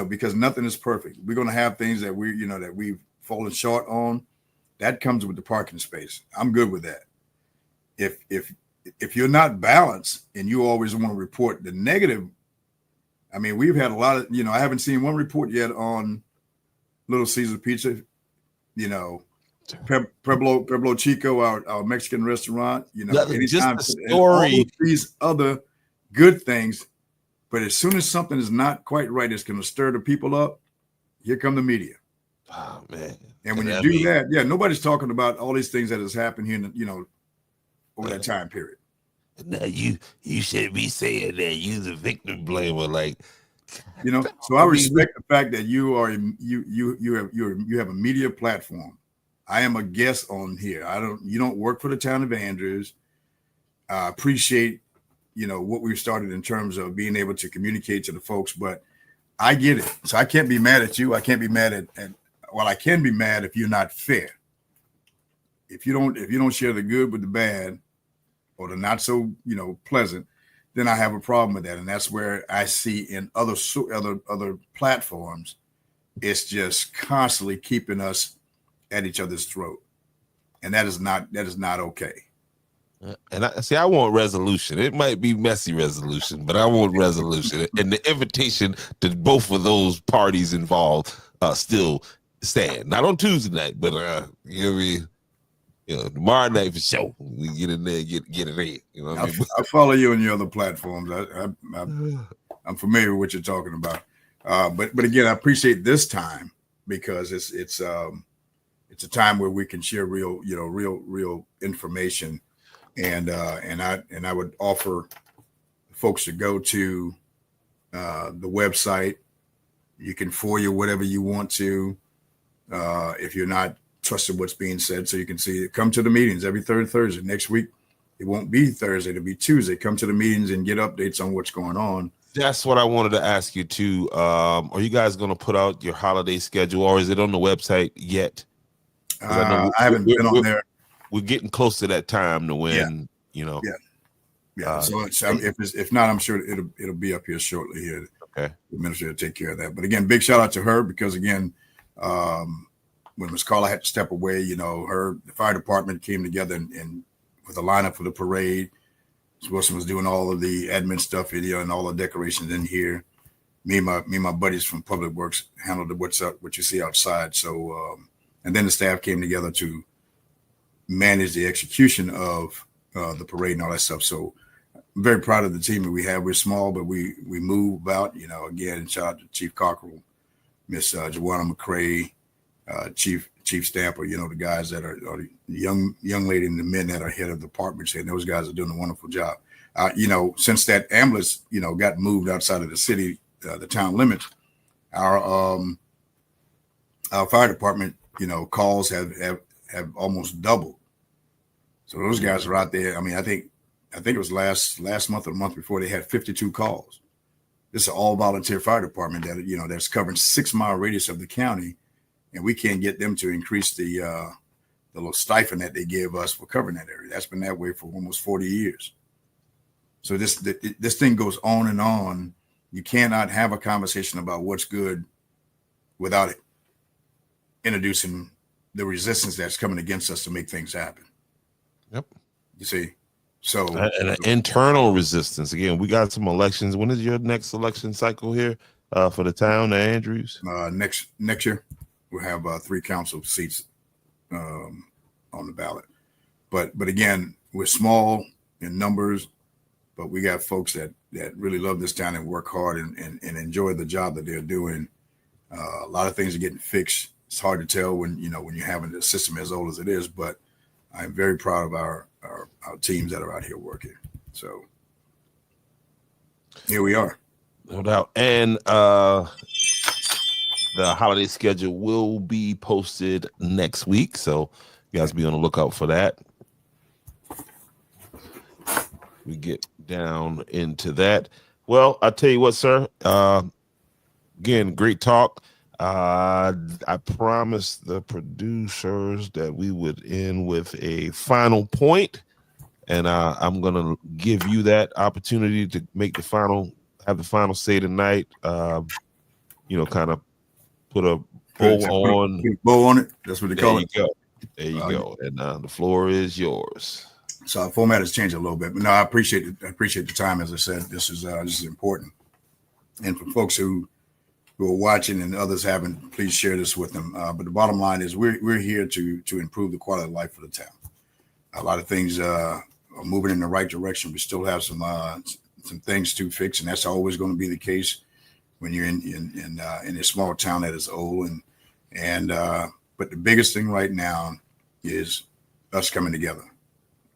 because nothing is perfect. We're going to have things that that we've fallen short on. That comes with the parking space. I'm good with that. If you're not balanced and you always want to report the negative. I mean, we've had a lot of, I haven't seen one report yet on Little Caesar Pizza, Pueblo Chico, our Mexican restaurant, anytime, just the story. These other good things. But as soon as something is not quite right, it's going to stir the people up. Here come the media. Oh, man. And when you do that, nobody's talking about all these things that has happened here, over that time period. Now you should be saying that you the victim blamer, So I respect the fact that you have a media platform. I am a guest on here. You don't work for the town of Andrews. I appreciate, what we've started in terms of being able to communicate to the folks, but I get it. So I can't be mad at you. I can't be mad at I can be mad if you're not fair. If you don't share the good with the bad, or the not so, pleasant, then I have a problem with that. And that's where I see in other platforms, it's just constantly keeping us at each other's throat. And that is not okay. And I want resolution. It might be messy resolution, but I want resolution. And the invitation to both of those parties involved still stand. Not on Tuesday night, but tomorrow night for sure. We get in there, get it in. You know what I mean? I follow you on your other platforms. I'm familiar with what you're talking about. But again, I appreciate this time because it's a time where we can share real information. And I would offer folks to go to the website. You can FOIA whatever you want to if you're not trusting what's being said, so you can see it. Come to the meetings every third Thursday. Next week, it won't be Thursday. It'll be Tuesday. Come to the meetings and get updates on what's going on. That's what I wanted to ask you too. Are you guys going to put out your holiday schedule, or is it on the website yet? I haven't been on there. We're getting close to that time to when, you know. Yeah. So if not, I'm sure it'll be up here shortly here. Okay. The minister will take care of that. But again, big shout out to her, because again, when Miss Carla had to step away, you know, the fire department came together and with a lineup for the parade. Ms. Wilson was doing all of the admin stuff here and all the decorations in here. Me and my buddies from Public Works handled what you see outside. So and then the staff came together to manage the execution of the parade and all that stuff. So I'm very proud of the team that we have. We're small, but we move about. You know, again, shout out to Chief Cockrell, Miss Joanna McCrae, Chief Stamper. You know, the guys that are the young lady and the men that are head of departments, and those guys are doing a wonderful job. You know, since that ambulance, you know, got moved outside of the city, the town limits, our fire department, you know, calls have almost doubled. So those guys are out there. I mean, I think it was last month or the month before, they had 52 calls. This is an all volunteer fire department that, you know, that's covering 6 mile radius of the county, and we can't get them to increase the little stipend that they give us for covering that area. That's been that way for almost 40 years. So this thing goes on and on. You cannot have a conversation about what's good without it introducing the resistance that's coming against us to make things happen. Yep. You see, so and an internal resistance. Again, we got some elections. When is your next election cycle here for the town of Andrews? Next year, we'll have 3 council seats on the ballot. But again, we're small in numbers, but we got folks that really love this town and work hard and enjoy the job that they're doing. A lot of things are getting fixed. It's hard to tell when you're having a system as old as it is, but I'm very proud of our teams that are out here working. So here we are. No doubt. And the holiday schedule will be posted next week, so you guys be on the lookout for that. We get down into that. Well, I'll tell you what, sir. Again, great talk. I promised the producers that we would end with a final point, and I'm gonna give you that opportunity to have the final say tonight. You know, kind of put a bow on it. That's what they call it. There you go. And the floor is yours. So our format has changed a little bit, but no, I appreciate it. I appreciate the time. As I said, this is important, and for folks who are watching and others haven't, please share this with them. But the bottom line is we're here to improve the quality of life for the town. A lot of things are moving in the right direction. We still have some things to fix, and that's always going to be the case when you're in a small town that is old. But the biggest thing right now is us coming together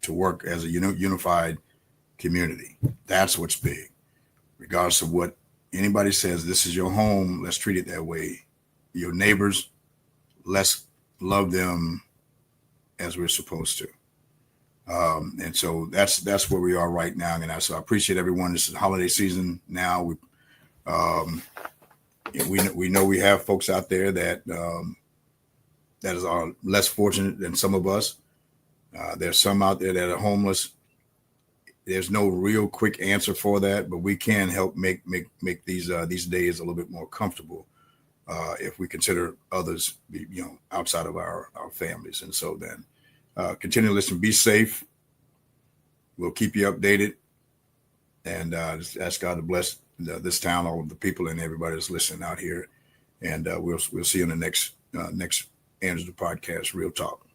to work as a unified community. That's what's big, regardless of what anybody says. This is your home. Let's treat it that way. Your neighbors, let's love them as we're supposed to. And so that's where we are right now. And so I appreciate everyone. This is holiday season now. We know we have folks out there that are less fortunate than some of us. There's some out there that are homeless. There's no real quick answer for that, but we can help make these days a little bit more comfortable if we consider others, outside of our families. And so then continue to listen, be safe. We'll keep you updated, and just ask God to bless this town, all of the people, and everybody that's listening out here. And we'll see you in the next Andrews podcast, Real Talk.